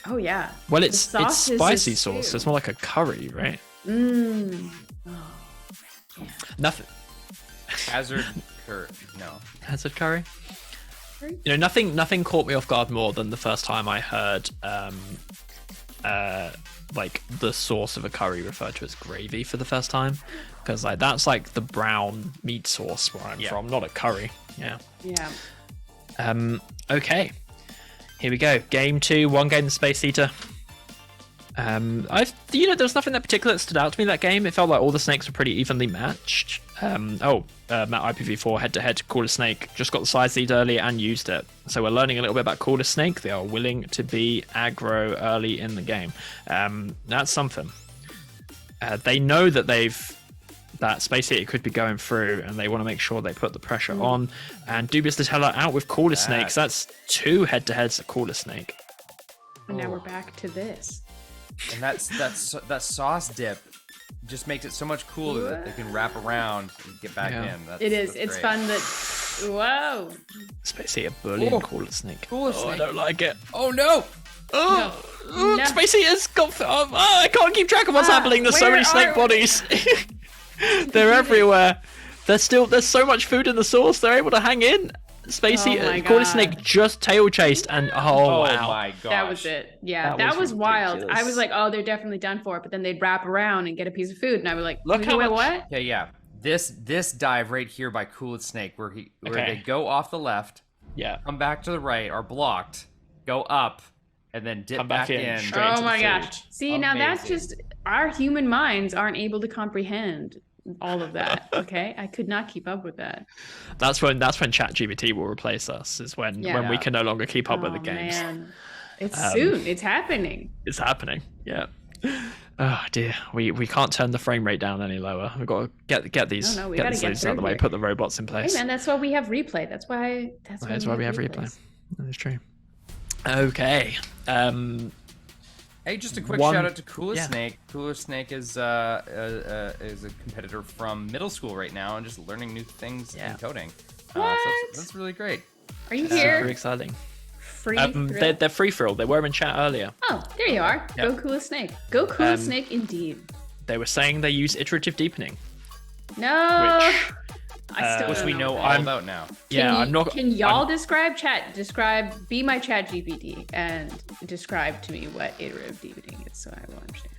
Oh yeah. Well, The it's sauce is a spicy sauce. stew. It's more like a curry, right? Nothing. Hazard no. Hazard curry? You know, nothing caught me off guard more than the first time I heard like the sauce of a curry referred to as gravy for the first time, because like that's like the brown meat sauce where I'm from, not a curry. Yeah. Okay, here we go. Game 2, 1 game in Space Eater. There's nothing that particular that stood out to me that game. It felt like all the snakes were pretty evenly matched. Matt IPv4 head-to-head, Coolest Snake just got the size lead early and used it. So we're learning a little bit about Coolest Snake. They are willing to be aggro early in the game. That's something. They know that Space Eater could be going through, and they want to make sure they put the pressure on. And Dubious Detailer out with Coolest Snakes. That's 2 head-to-heads at Coolest Snake. And now we're back to this. And that sauce dip just makes it so much cooler that they can wrap around and get back in. It's great. fun that. Whoa. Space Eater bullying Coolest Snake. Coolest I Snake. don't like it. Oh no! No. Space Eater's got. I can't keep track of what's happening. There's so where many snake are- bodies. They're everywhere. There's so much food in the sauce. They're able to hang in. Space Oh Eater, my Coolest God. Snake just tail chased, and wow. My gosh. That was it. Yeah, That that was was wild. ridiculous. I was like, oh, they're definitely done for it. But then they'd wrap around and get a piece of food, and I was like, Look how wait, much- what? Yeah. This dive right here by Coolest Snake, where Okay. they go off the left, Yeah. come back to the right, are blocked, go up, and then dip Come back in, in. straight into Oh the my food. gosh. See, now that's Amazing. just our human minds aren't able to comprehend all of that. Okay, I could not keep up with that. That's when ChatGPT will replace us. Is when we can no longer keep up with the Oh, games. man. It's soon. It's happening. It's happening. Yeah. Oh dear, we can't turn the frame rate down any lower. We've got to get these No, we get gotta these get losers out of the through way. here. Put the robots in Hey place. man, that's why we have replay. That's why we have replay. replays. That is true. Okay. Hey, just a quick One- shout out to Coolest yeah. Snake. Coolest Snake is a competitor from middle school right now and just learning new things in coding. So What? that's really great. Are you Super here? exciting. Free They're free for all. They were in chat earlier. Oh, there you are. Yeah. Go Coolest Snake. Go Coolest Snake indeed. They were saying they use iterative deepening. No. Which, I still Which don't we know what all that is. about now. Can y'all describe be my chat GPT and describe to me what iterative deepening is so I will understand.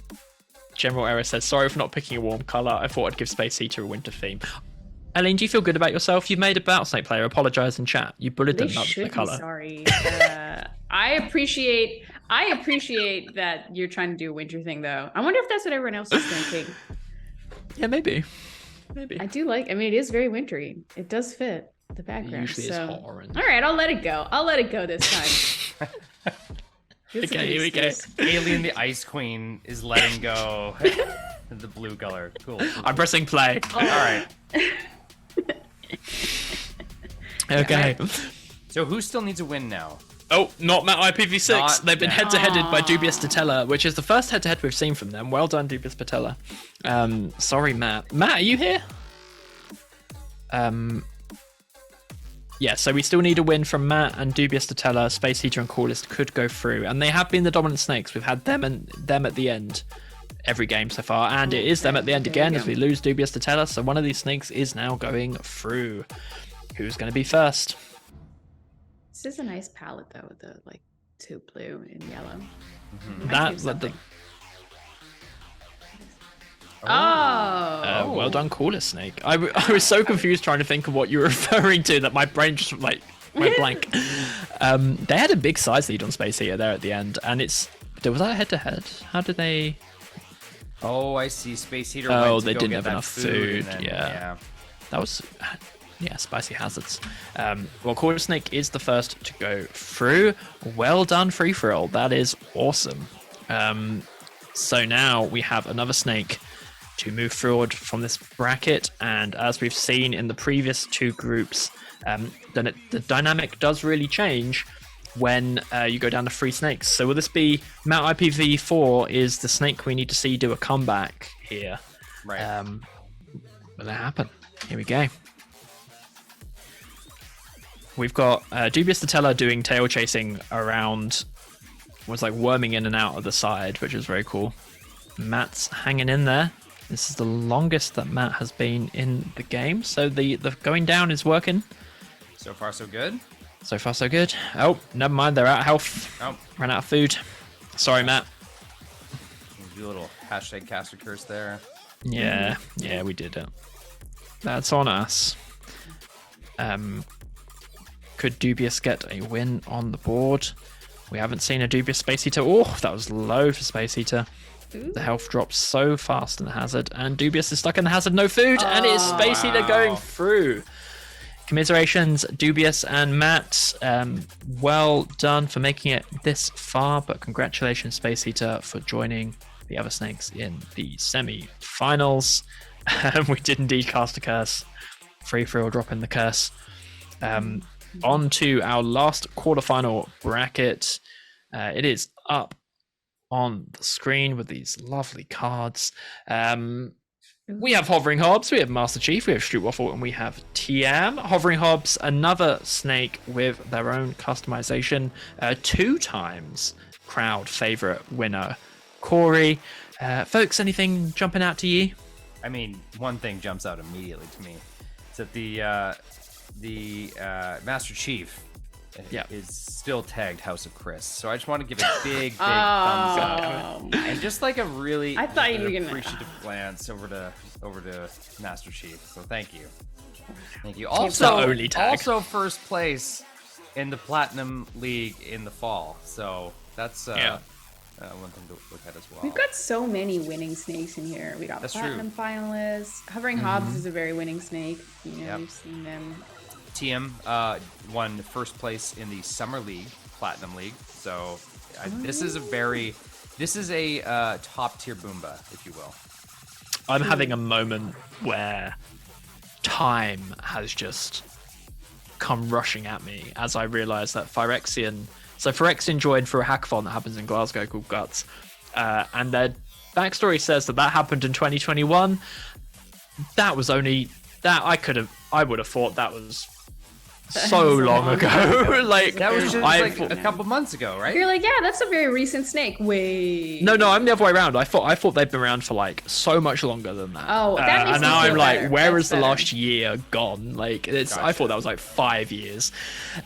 General Error says, sorry for not picking a warm colour. I thought I'd give Space Eater a winter theme. Aileen, do you feel good about yourself? You've made a Battlesnake player apologise in chat. You bullied They them, not the should be colour. sorry. I appreciate that you're trying to do a winter thing though. I wonder if that's what everyone else is thinking. Yeah, maybe. It is very wintry. It does fit the background. Usually it's so. hot orange. All right, I'll let it go. I'll let it go this time. It's a Okay, good here we go. excuse. Alien the Ice Queen is letting go the blue color. Cool. I'm pressing play. All right. Okay. So who still needs a win now? Oh, not Matt IPv6. Not They've been Matt. head-to-headed by Dubious Patella, which is the first head-to-head we've seen from them. Well done, Dubious Patella. Sorry, Matt. Matt, are you here? Yeah, so we still need a win from Matt and Dubious Patella. Space Heater and Coolest could go through, and they have been the dominant snakes. We've had them and them at the end every game so far, and it is them at the end again as we lose Dubious Patella. So one of these snakes is now going through. Who's going to be first? This is a nice palette though, with the like two blue and yellow. Well done, Coolest Snake. I was so confused trying to think of what you were referring to that my brain just like went blank. They had a big size lead on Space Heater there at the end, and was that head to head? How did they? Oh, I see. Space Heater. Oh, went to they go didn't get have that enough food. and then- Yeah, that was. Yeah, spicy hazards. Well, Coolest Snake is the first to go through. Well done, Free For All. That is awesome. So now we have another snake to move forward from this bracket, and as we've seen in the previous two groups, then the dynamic does really change when you go down to 3 snakes. So will this be Mount IPv4 is the snake we need to see do a comeback here? Right. Will it happen? Here we go. We've got Dubious Patella doing tail chasing around, was like worming in and out of the side, which is very cool. Matt's hanging in there. This is the longest that Matt has been in the game, so the going down is working. So far, so good. So far, so good. Oh, never mind, they're out of health. Oh, Ran out of food. Sorry, Matt. do a little hashtag caster curse there. Yeah, we did it. That's on us. Could Dubious get a win on the board? We haven't seen a Dubious Space Heater. Oh, that was low for Space Heater. The health drops so fast in the hazard, and Dubious is stuck in the hazard, no food, and it's Space Heater going through. Commiserations, Dubious and Matt. Well done for making it this far, but congratulations, Space Heater, for joining the other snakes in the semi-finals. We did indeed cast a curse. Free For All dropping the curse. On to our last quarterfinal bracket. It is up on the screen with these lovely cards. We have Hovering Hobbs, we have Master Chief, we have Stroop Waffle, and we have TM. Hovering Hobbs, another snake with their own customization. 2 times crowd favorite winner, Corey. Folks, anything jumping out to you? I mean, one thing jumps out immediately to me. It's that the Master Chief is still tagged House of Chris. So I just want to give a big thumbs up. And just like a really I thought you were gonna appreciative glance over to Master Chief. So thank you. Thank you. the only tag. Also first place in the Platinum League in the fall. So that's one thing to look at as well. We've got so many winning snakes in here. We got That's Platinum finalists. Hovering Hobbs is a very winning snake. We've seen them. TM won first place in the Summer League, Platinum League. So this is a top tier Boomba, if you will. I'm having a moment where time has just come rushing at me as I realise that Phyrexian joined for a hackathon that happens in Glasgow called Guts, and their backstory says that happened in 2021. That was only that I would have thought that was so long ago. Like That was just a couple months ago, right? You're like, yeah, that's a very recent snake. Wait. No, I'm the other way around. I thought they'd been around for like so much longer than that. Oh, that makes and me now feel I'm like, better. where That's is the better. last year gone? Like I Gotcha. thought that was like 5 years.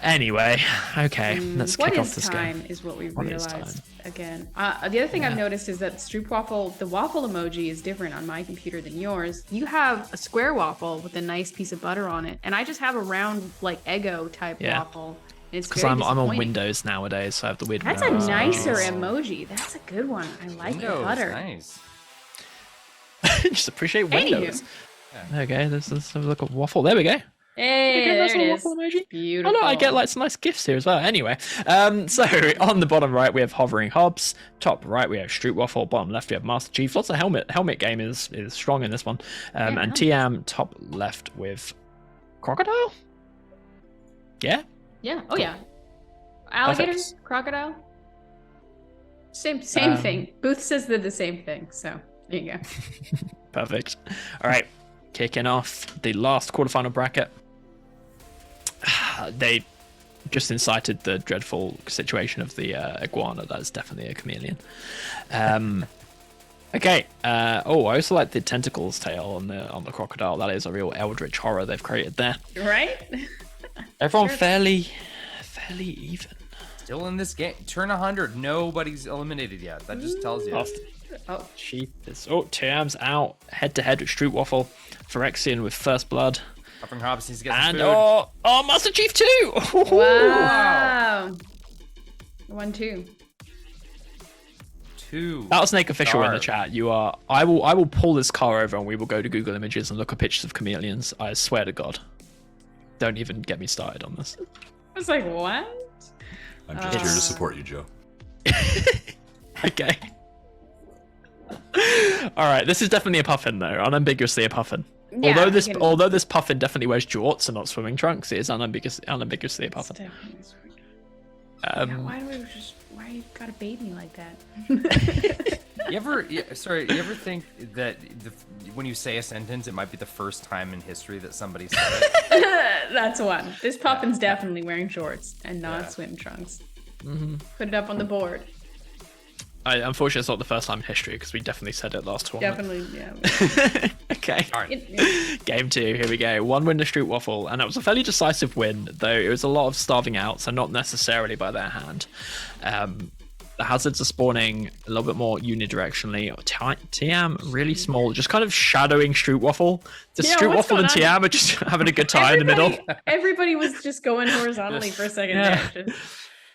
Anyway, okay, let's What kick is off this time game. is what we What is realized time? again. The other thing I've noticed is that Stroop Waffle, the waffle emoji is different on my computer than yours. You have a square waffle with a nice piece of butter on it, and I just have a round, like Eggo type waffle. It's Because very I'm on disappointing. Windows nowadays, so I have the weird. That's a Windows nicer emojis. emoji. That's a good one. I like the Windows, butter. nice. Just appreciate Windows. Okay, let's have a look at waffle. There we go. Hey, Okay, nice there it little is. waffle emoji. Beautiful. Oh no, I get like some nice gifts here as well. Anyway, so on the bottom right we have Hovering Hobbs. Top right we have Stroop Waffle. Bottom left we have Master Chief. Lots of helmet. Helmet game is strong in this one. And TM top left with Crocodile. Yeah. Yeah. Oh yeah. Alligator, Perfect. crocodile. Same thing. Booth says they're the same thing. So there you go. Perfect. All right, kicking off the last quarterfinal bracket. They just incited the dreadful situation of the iguana. That's definitely a chameleon. Okay. I also like the tentacles tail on the crocodile. That is a real eldritch horror they've created there. Right? Everyone Sure. fairly even. Still in this game. Turn 100. Nobody's eliminated yet. That just tells you. Oh, Chief is TM's out head to head with Strootwaffle. Phyrexian with First Blood. Hovering Hobbs needs to get some And food. Master Chief too. wow. 1-2. 2. Battlesnake official in the Star. chat. You are. I will pull this car over and we will go to Google Images and look at pictures of chameleons. I swear to God. Don't even get me started on this. I was like, what? I'm just here to support you, Joe. Okay. All right. This is definitely a puffin though. Unambiguously a puffin. Yeah, although this puffin definitely wears jorts and not swimming trunks, it is unambiguously a puffin. Why you gotta bait me like that? You ever think that when you say a sentence, it might be the first time in history that somebody said it? That's one. This puffin's definitely wearing shorts and not swim trunks. Put it up on the board. Unfortunately, it's not the first time in history because we definitely said it last tournament. Definitely, yeah. Okay. All right. Game 2, here we go. 1 win to Strootwaffle, and it was a fairly decisive win, though it was a lot of starving out, so not necessarily by their hand. The hazards are spawning a little bit more unidirectionally. TM, really small, just kind of shadowing Strootwaffle. The Yeah, what's Strootwaffle and going on? TM are just having a good time in the middle. Everybody was just going horizontally for a second. Yeah. There.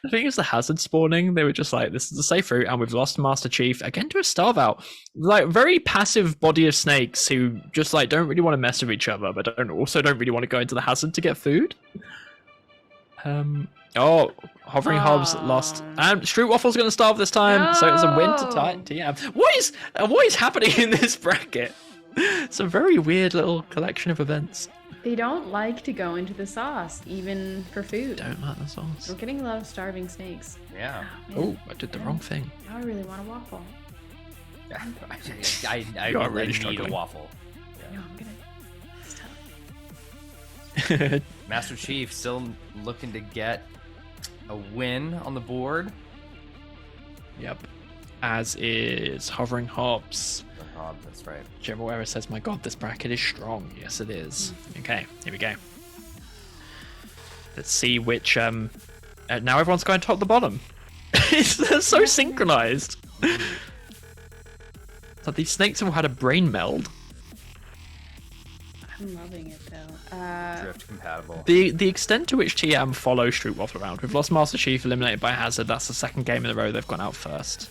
I think it's the hazard spawning. They were just like, this is a safe route, and we've lost Master Chief again to a starve out. Like very passive body of snakes who just like don't really want to mess with each other, but also don't really want to go into the hazard to get food. Hovering Hobbs lost, and Strootwaffle's going to starve this time, so it's a win to TM. What is happening in this bracket? It's a very weird little collection of events. They don't like to go into the sauce, even for food. Don't like the sauce. We're getting a lot of starving snakes. Yeah. Oh, I did the wrong thing. Now I really want a waffle. I You are really really need struggling. a waffle. No, I'm gonna. It's tough. Master Chief still looking to get a win on the board. Yep. As is Hovering Hobbs. Oh, that's right. General Error says, my God, this bracket is strong. Yes, it is. Okay, here we go. Let's see which... now everyone's going top to bottom. They're so synchronized. So these snakes have all had a brain meld. I'm loving it though. Drift compatible. The extent to which TM follow Strootwaffle around. We've lost Master Chief, eliminated by Hazard. That's the second game in a row they've gone out first.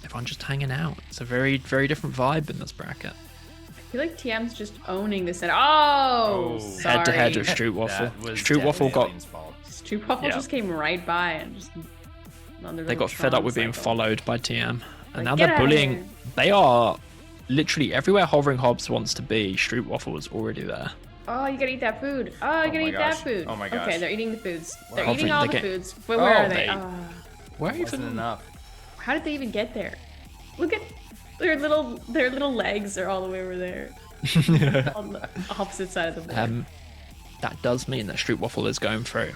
Everyone's just hanging out. It's a very, very different vibe in this bracket. I feel like TM's just owning this. Oh, sorry. Head to head with Strootwaffle. That was Strootwaffle definitely got... Aileen's fault. Strootwaffle Yeah. just came right by and just. They got fed up with being followed by TM. And now get they're outta bullying. here. They are literally everywhere Hovering Hobbs wants to be. Strootwaffle was already there. Oh, you gotta eat that food. Oh, you gotta my eat that gosh. food. Oh my gosh. Okay, they're eating the foods. They're Hovering- eating all they the get- foods. But where are they? they- Where Wasn't even? enough. How did they even get there? Look at their little legs are all the way over there. On the opposite side of the board. That does mean that Strootwaffle is going through.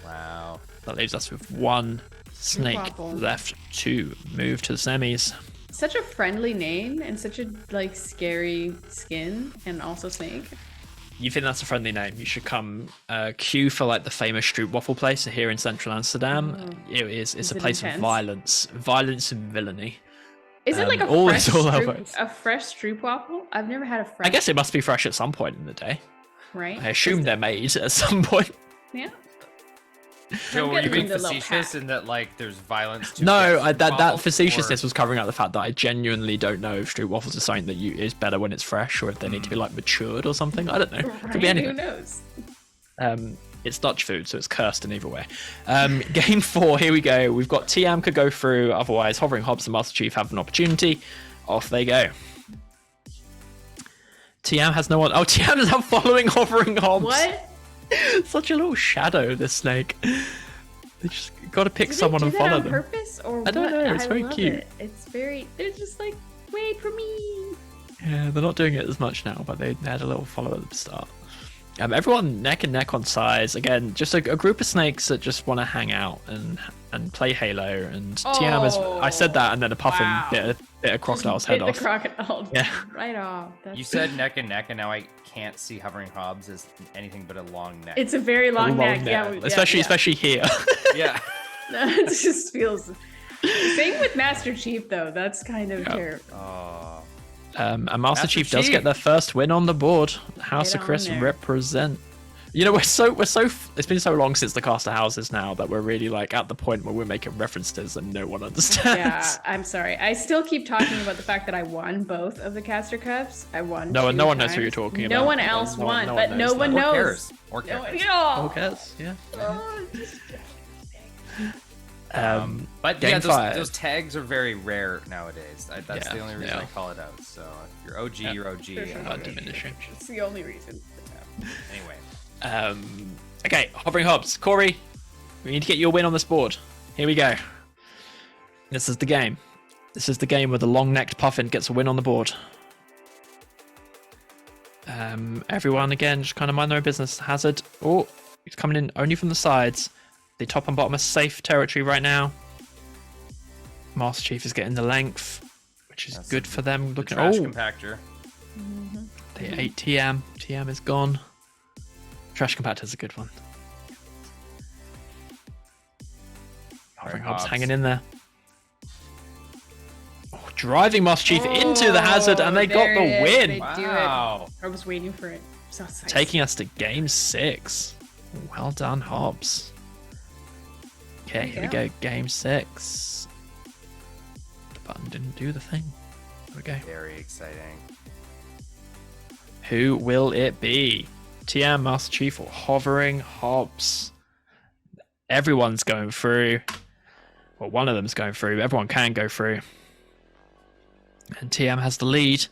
Wow. That leaves us with one snake Strootwaffle. left to move to the semis. Such a friendly name and such a like scary skin and also snake. You think that's a friendly name? You should come queue for like the famous Strootwaffle place here in central Amsterdam. It's Is a it place intense? of violence and villainy. Is it like a all fresh this all over. a fresh Strootwaffle? I've never had a fresh. I guess it must be fresh at some point in the day. right. I assume they're made at some point. Yeah. Joe, were you getting being the little facetious pack. in that like there's violence to No, get that waffles, facetiousness or- was covering up the fact that I genuinely don't know if Strootwaffles is something that is better when it's fresh, or if they need to be like matured or something. I don't know. Could be Right, Who anything. knows? It's Dutch food, so it's cursed in either way. Game 4, here we go. We've got TM could go through, otherwise Hovering Hobbs and Master Chief have an opportunity. Off they go. TM has no one. Oh, TM is now following Hovering Hobbs. What? Such a little shadow, this snake. They just got to pick Do they someone do and that follow on them. purpose, or I don't what? know, it's very love cute. It. It's very. They're just like, wait for me. Yeah, they're not doing it as much now, but they had a little follow at the start. Everyone neck and neck on size. Again, just a group of snakes that just want to hang out and play Halo. And Tiam is. I said that, and then a puffin Wow. bit a crocodile's Bit head the off. crocodile Yeah. right off. That's You said neck and neck, and now I can't see hovering hobs as anything but a long neck. it's a very long, Long neck. neck. Yeah, especially here. Yeah. It just feels. Same with Master Chief though. That's kind of terrible. Oh. And Master Chief does Chief. get their first win on the board. House Get of on Chris there. represent. You know, we're so. It's been so long since the Cast of Houses now that we're really like at the point where we're making references and no one understands. Yeah, I'm sorry. I still keep talking about the fact that I won both of the Caster Cups. I won. No one two knows who times. you're talking No about. one else No won, one but knows no one that. Or knows. cares. Or No cares. one, Who cares? Yeah. But Game yeah, five. those tags are very rare nowadays. That's Yeah, the only reason yeah. I call it out. So if you're OG, you're OG. For sure. Not diminishing. It's the only reason. Anyway. Okay, hovering hobs. Corey, we need to get you a win on this board. Here we go. This is the game. This is the game where the long-necked puffin gets a win on the board. Everyone, again, just kind of mind their own business. Hazard. Oh, he's coming in only from the sides. The top and bottom are safe territory right now. Master Chief is getting the length, which is That's good for them. The Looking. trash Oh, compactor. they ate TM. TM is gone. Trash compactor's a good one. Hovering hobs Hobbs. hanging in there. Oh, driving Master Chief into the hazard, and they got there the it is. win. They do it. Wow. I was waiting for it. So excited. Taking us to game 6. Well done, Hobbs. Okay, here we go. Game 6. The button didn't do the thing. There we go. Very exciting. Who will it be? TM, Master Chief, or Hovering Hobbs? Everyone's going through. Well, one of them's going through. Everyone can go through. And TM has the lead,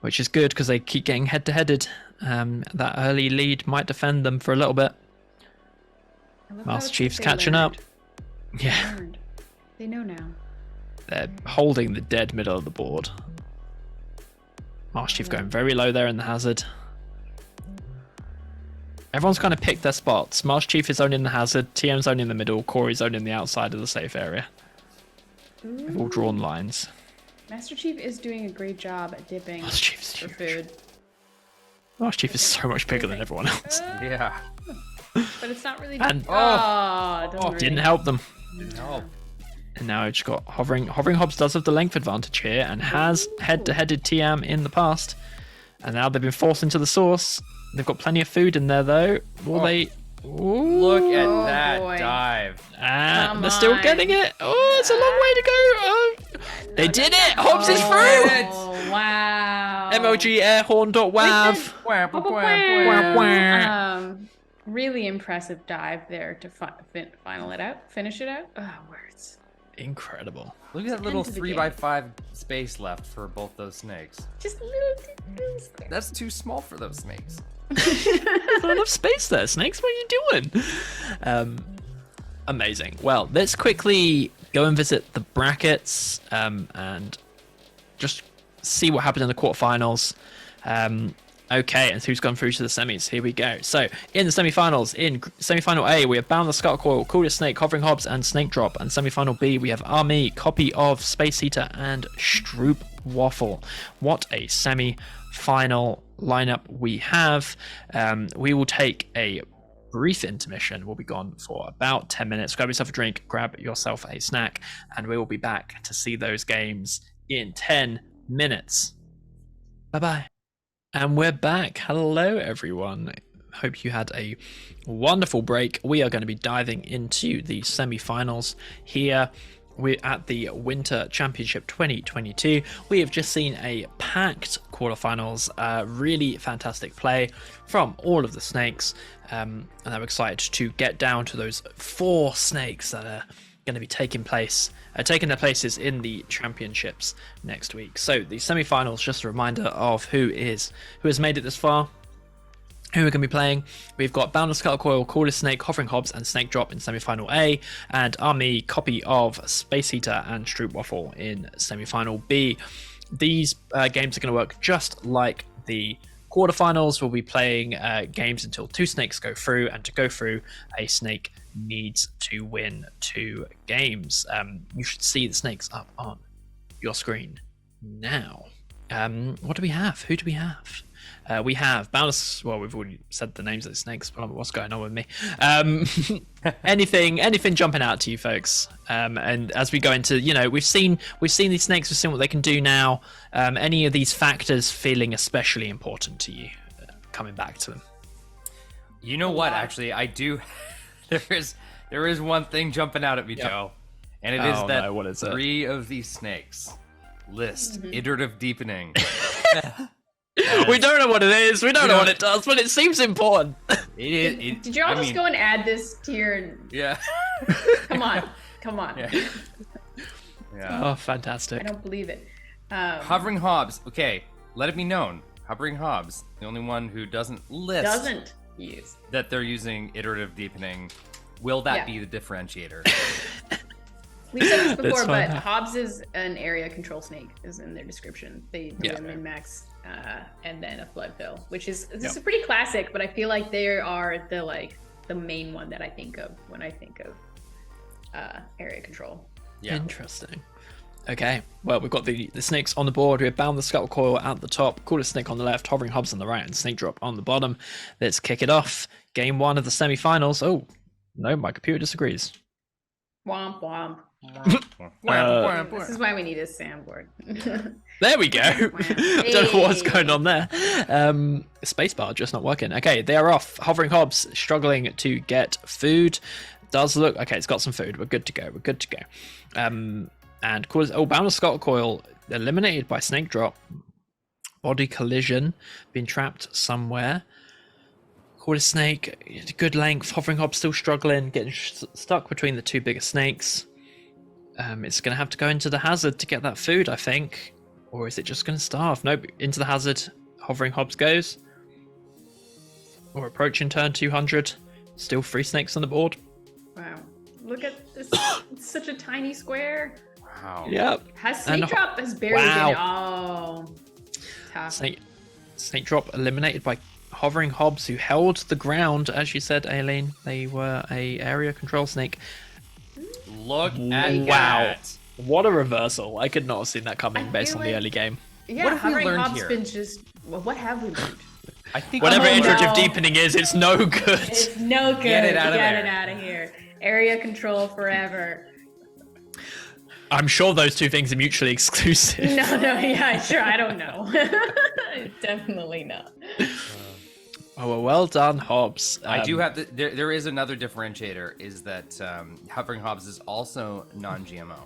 which is good because they keep getting head-to-headed. That early lead might defend them for a little bit. I love how Master it's Chief's like they catching up. learned. Yeah, Learned. They know now. they're holding the dead middle of the board. Master Chief going very low there in the hazard. Everyone's kind of picked their spots. Master Chief is owning the hazard, TM's owning the middle, Corey's owning the outside of the safe area. They've all drawn lines. Master Chief is doing a great job at dipping Master Chief's for huge. food, Master Chief is so much bigger than everyone else. Yeah. but it's not really. And- it doesn't really Didn't help them. No. And now it's got Hovering Hobbs does have the length advantage here and has head-to-headed TM in the past. And now they've been forced into the source. They've got plenty of food in there though. Will they? Ooh. Look at Oh, that boy. dive. Come They're still on. getting it. Oh, it's a long way to go. Oh, they did it. Hobbs is through. Oh, wow. MOG airhorn.wav. Wham, wham, Wah, wah. Really impressive dive there to finish it out. Oh, words. Incredible. Look at that little End of the 3x5 space left for both those snakes. Just a little square. That's too small for those snakes. There's not enough space there, Snakes. What are you doing? Amazing. Well, let's quickly go and visit the brackets and just see what happened in the quarterfinals. Okay, and who's gone through to the semis? Here we go. So, in the semifinals, in semifinal A, we have Boundless Scuttle Coil, Coolest Snake, Hovering Hobbs, and Snake Drop. And semifinal B, we have Army, Copy of Space Heater, and Stroop Waffle. What a semi-final lineup we have. We will take a brief intermission. We'll be gone for about 10 minutes. Grab yourself a drink, grab yourself a snack, and we will be back to see those games in 10 minutes. Bye-bye. And we're back. Hello, everyone. Hope you had a wonderful break. We are going to be diving into the semi-finals here. We're at the Winter Championship 2022. We have just seen a packed quarterfinals, really fantastic play from all of the snakes, and I'm excited to get down to those 4 snakes that are going to be taking their places in the championships next week. So the semi-finals, just a reminder of who has made it this far. who we're going to be playing. We've got Boundless Skull Coil, Cordless Snake, Hovering Hobs, and Snake Drop in semi-final A, and Army copy of Space Heater and Stroop Waffle in semi-final B. These games are going to work just like the quarterfinals. We'll be playing games until 2 snakes go through, and to go through, a snake needs to win 2 games. You should see the snakes up on your screen now. What do we have? Who do we have? We have Boundless. Well, we've already said the names of the snakes, but what's going on with me? Anything jumping out to you, folks? And as we go into, we've seen these snakes. We've seen what they can do now. Any of these factors feeling especially important to you? Coming back to them. You know what? Actually, I do. There is one thing jumping out at me, Joe, and it is that what is 3 of these snakes list iterative deepening. We don't know what it is. We don't know what it does, but it seems important. Did you all just go and add this to your? Yeah. Come on. Yeah. Oh, fantastic. I don't believe it. Hovering Hobs. Okay, let it be known. Hovering Hobs, the only one who doesn't use that they're using iterative deepening. Will that be the differentiator? We've said this before, but Hobbs is an area control snake, is in their description. They do a min-max and then a flood fill, which is this is pretty classic, but I feel like they are the main one that I think of when I think of area control. Yeah. Interesting. Okay, well, we've got the snakes on the board. We have Bound the Scuttle Coil at the top, Coolest Snake on the left, Hovering Hobs on the right, and Snake Drop on the bottom. Let's kick it off. Game 1 of the semi-finals. Oh, no, my computer disagrees. Womp womp. This is why we need a soundboard. There we go. Don't know what's going on there. Spacebar just not working. Okay, they are off. Hovering Hobs struggling to get food. Does look okay. It's got some food. We're good to go. And Boundless Scuttle Coil eliminated by Snake Drop. Body collision, been trapped somewhere. Quarter Snake, good length. Hovering Hobs still struggling, getting stuck between the 2 biggest snakes. It's going to have to go into the hazard to get that food, I think. Or is it just going to starve? Nope, into the hazard. Hovering Hobs goes. Or approaching turn 200. Still 3 snakes on the board. Wow. Look at this. It's such a tiny square. Wow. Yep. Snake Drop has barely been. Oh. Tough. Snake Drop eliminated by Hovering Hobs, who held the ground. As you said, Aileen, they were a area control snake. Look at that. What a reversal. I could not have seen that coming based on the early game. Yeah, what have we learned Hob's here? been just... Well, what have we learned? I think whatever iterative deepening is, it's no good. It's no good. Get it out of here. Area control forever. I'm sure those 2 things are mutually exclusive. No, yeah, sure. I don't know. Definitely not. Oh, well done, Hobbs. I do have there is another differentiator, is that Hovering Hobs is also non-GMO.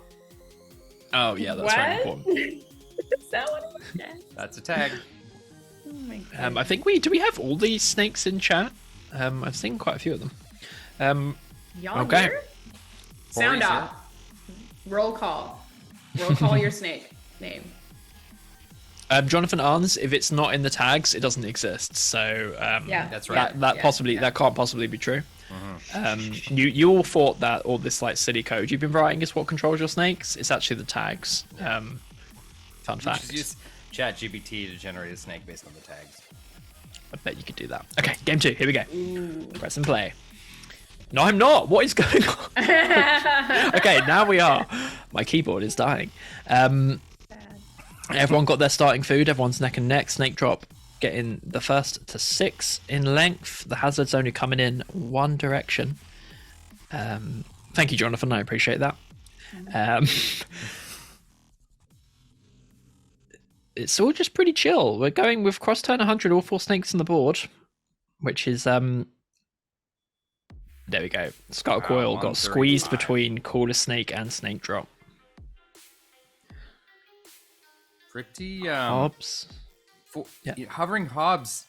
Oh yeah, that's very important. Is that what it was? That's a tag. Oh my God. I think do we have all these snakes in chat? I've seen quite a few of them. Y'all okay. here? Sound Corey's off. Roll call. Roll call your snake name. Jonathan Arns, if it's not in the tags, it doesn't exist. So Yeah, that's right. That can't possibly be true. You all thought that all this silly code you've been writing is what controls your snakes. It's actually the tags. Fun fact. Just use ChatGPT to generate a snake based on the tags. I bet you could do that. Okay, game 2. Here we go. Press and play. No, I'm not. What is going on? Okay, now we are. My keyboard is dying. Everyone got their starting food. Everyone's neck and neck. Snake Drop getting the first to 6 in length. The hazard's only coming in one direction. Thank you, Jonathan. I appreciate that. It's all just pretty chill. We're going with cross turn 100, all 4 snakes on the board, which is there we go. Scuttle Coil got squeezed between Coolest Snake and Snake Drop. Pretty Hobbs. Hovering Hobs,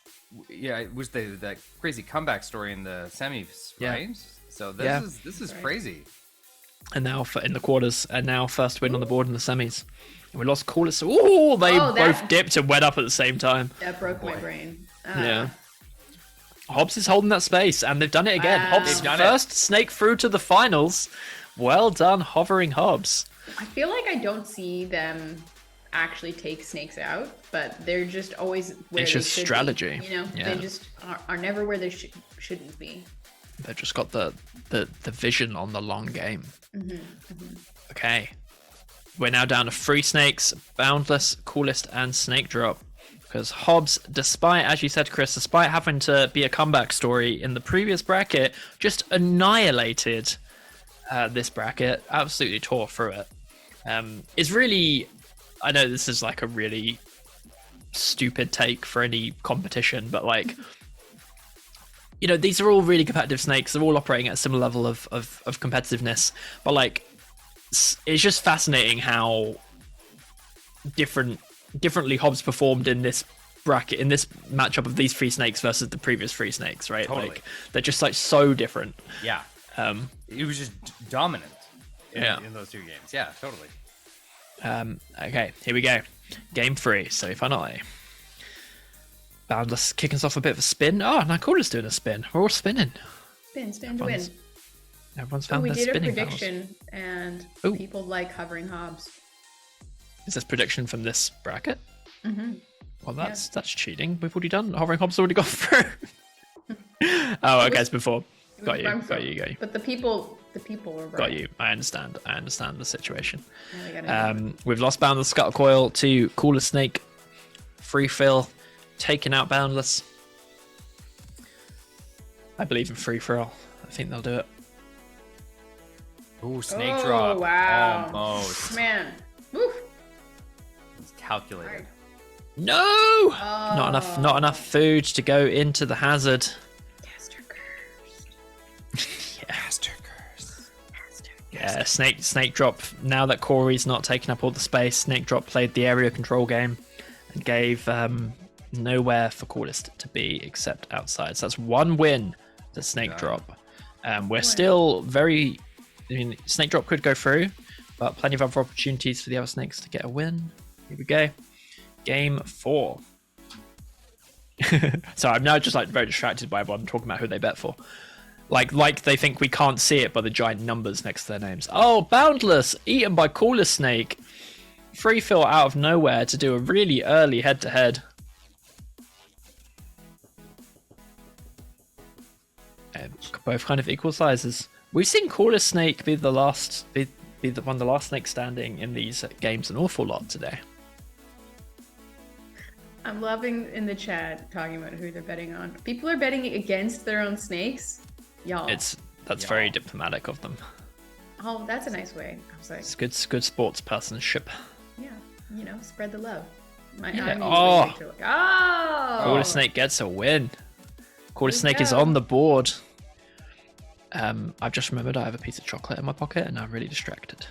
it was that crazy comeback story in the semis, right? So this is crazy. And now in the quarters, and now first win on the board in the semis. And we lost Coolest. Ooh, they both dipped and went up at the same time. That broke my brain. Yeah. Hobbs is holding that space, and they've done it again. Wow. Hobbs They've done it. first snake through to the finals. Well done, hovering Hobbs. I feel like I don't see them actually take snakes out, but they're just always where It's they just should strategy. Be, you know, Yeah. they just are never where they shouldn't be. They've just got the vision on the long game. Okay. We're now down to 3 snakes, Boundless, Coolest, and Snake Drop. Because Hobbs, despite, as you said, Chris, despite having to be a comeback story in the previous bracket, just annihilated this bracket, absolutely tore through it. It's really, I know this is like a really stupid take for any competition, but like, you know, these are all really competitive snakes. They're all operating at a similar level of competitiveness, but like, it's just fascinating how differently Hobbs performed in this bracket, in this matchup of these 3 snakes versus the previous 3 snakes, right? Totally. Like, they're just like so different. Yeah. It was just dominant Yeah. in those 2 games. Yeah, totally. Okay, here we go. Game 3, semi-finale. Boundless kicking us off a bit of a spin. Oh, now Coolest doing a spin. We're all spinning. Spin to win. Everyone's So found we their did a spinning powers. prediction, and Ooh. people like hovering Hobbs. Is this prediction from this bracket? Mm-hmm. Well, that's cheating. We've already done. Hovering Hobbs already got through. Oh, okay, it's before. Got you. But the people were right. Got you. I understand the situation. Yeah, we gotta We've lost Boundless Scuttle Coil to Coolest Snake. Free Fill, taking out Boundless. I believe in Free Fill. I think they'll do it. Ooh, snake Oh, drop. wow. Almost. Man. Woof. It's calculated. No! Oh. Not enough food to go into the hazard. Caster curse. Master curse. Yeah, Snake Drop. Now that Corey's not taking up all the space, Snake Drop played the area control game and gave nowhere for Coolest to be except outside. So that's 1 win to Snake Drop. We're still very. I mean, Snake Drop could go through, but plenty of other opportunities for the other snakes to get a win. Here we go. Game 4. So I'm now just like very distracted by everyone talking about who they bet for. Like they think we can't see it by the giant numbers next to their names. Oh, Boundless, eaten by Coolest Snake. Free Fill out of nowhere to do a really early head-to-head. Both kind of equal sizes. We've seen Coolest Snake be the last, be the one of the last snakes standing in these games an awful lot today. I'm loving in the chat talking about who they're betting on. People are betting against their own snakes. Y'all. That's very diplomatic of them. Oh, that's a nice way. I was like, It's good sports personship. yeah, you know, spread the love. Yeah. Oh. Coolest Snake gets a win. Coolest There we Snake is go. on the board. I've just remembered I have a piece of chocolate in my pocket and I'm really distracted.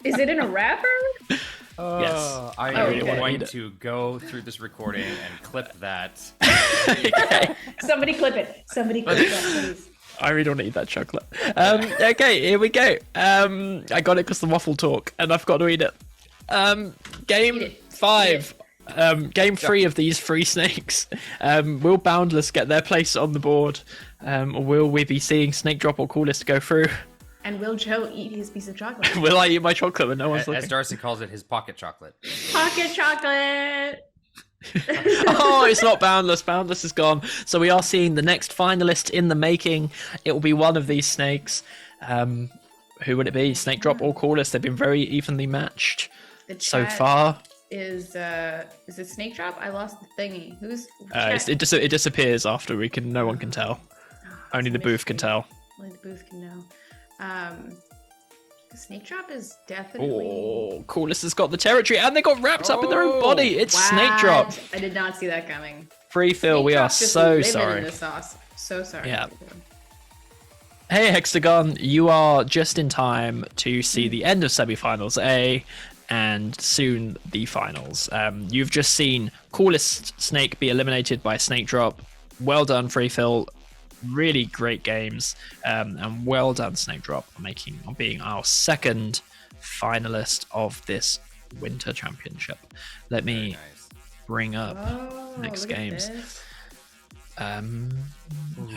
Is it in a wrapper? Yes. I Oh, am okay. going to go through this recording and clip that. Okay. Somebody clip it. Somebody clip that, please. I really don't eat that chocolate. Okay, here we go. I got it because the waffle talk, and I've got to eat it. Game Eat it. 5. Game 3 of these 3 snakes. Will Boundless get their place on the board? Or will we be seeing Snake Drop or Coolest go through? And will Joe eat his piece of chocolate? Will I eat my chocolate when no one's As looking? Darcy calls it, his pocket chocolate. Pocket chocolate. Oh, it's not Boundless. Boundless is gone. So we are seeing the next finalist in the making. It will be one of these snakes. Who would it be? Snake Drop or Coolest? They've been very evenly matched The so chat far. is it Snake Drop? I lost the thingy. Who's It disappears after no one can tell. Only the booth can tell. Only the booth can know. Snake Drop is definitely. Oh, Coolest has got the territory, and they got wrapped up in their own body. It's Snake What? Drop. I did not see that coming. Free Fill, Snake we are Drop just so living sorry. In the sauce. So sorry. Yeah. Hey, Hexagon, you are just in time to see the end of semi-finals A and soon the finals. You've just seen Coolest Snake be eliminated by Snake Drop. Well done, Free Fill. Really great games, and well done, Snake Drop, on being our second finalist of this Winter Championship. Let me bring up Oh, next look at games. this.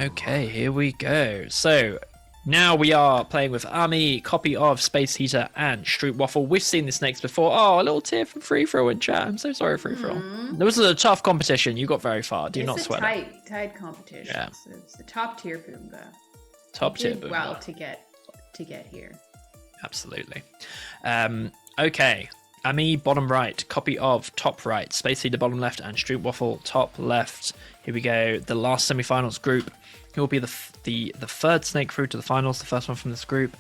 Okay, here we go. So now we are playing with Army, copy of Space Heater and Stroop Waffle. We've seen the snakes before. Oh, a little tear from Free Throw in chat. I'm so sorry, Free Throw. This was a tough competition. You got very far. Do not sweat it. It's a tight competition. Yeah. So it's the top tier Boomba. Top tier Did Boomba. well to get here. Absolutely. Okay. Ami, bottom right. Copy of top right. Space Heater, bottom left. And Stroop Waffle, top left. Here we go. The last semi-finals group. It will be the third snake through to the finals. The first one from this group.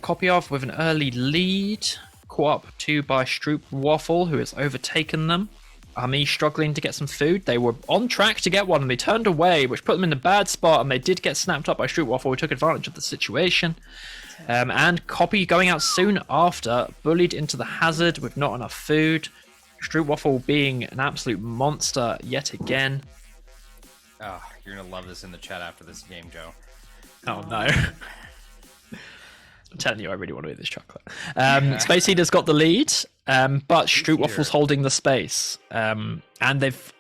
Copy of with an early lead. Co-op 2 by Stroop Waffle, who has overtaken them. Ami struggling to get some food. They were on track to get one and they turned away, which put them in a bad spot, and they did get snapped up by Stroop Waffle, who took advantage of the situation. And Copy going out soon after, bullied into the hazard with not enough food. Stroop Waffle being an absolute monster yet again. Oh, you're gonna love this in the chat after this game, Joe. Oh no. I'm telling you, I really want to eat this chocolate. Space Heater's got the lead, but Stroop Waffle's holding the space. And they've...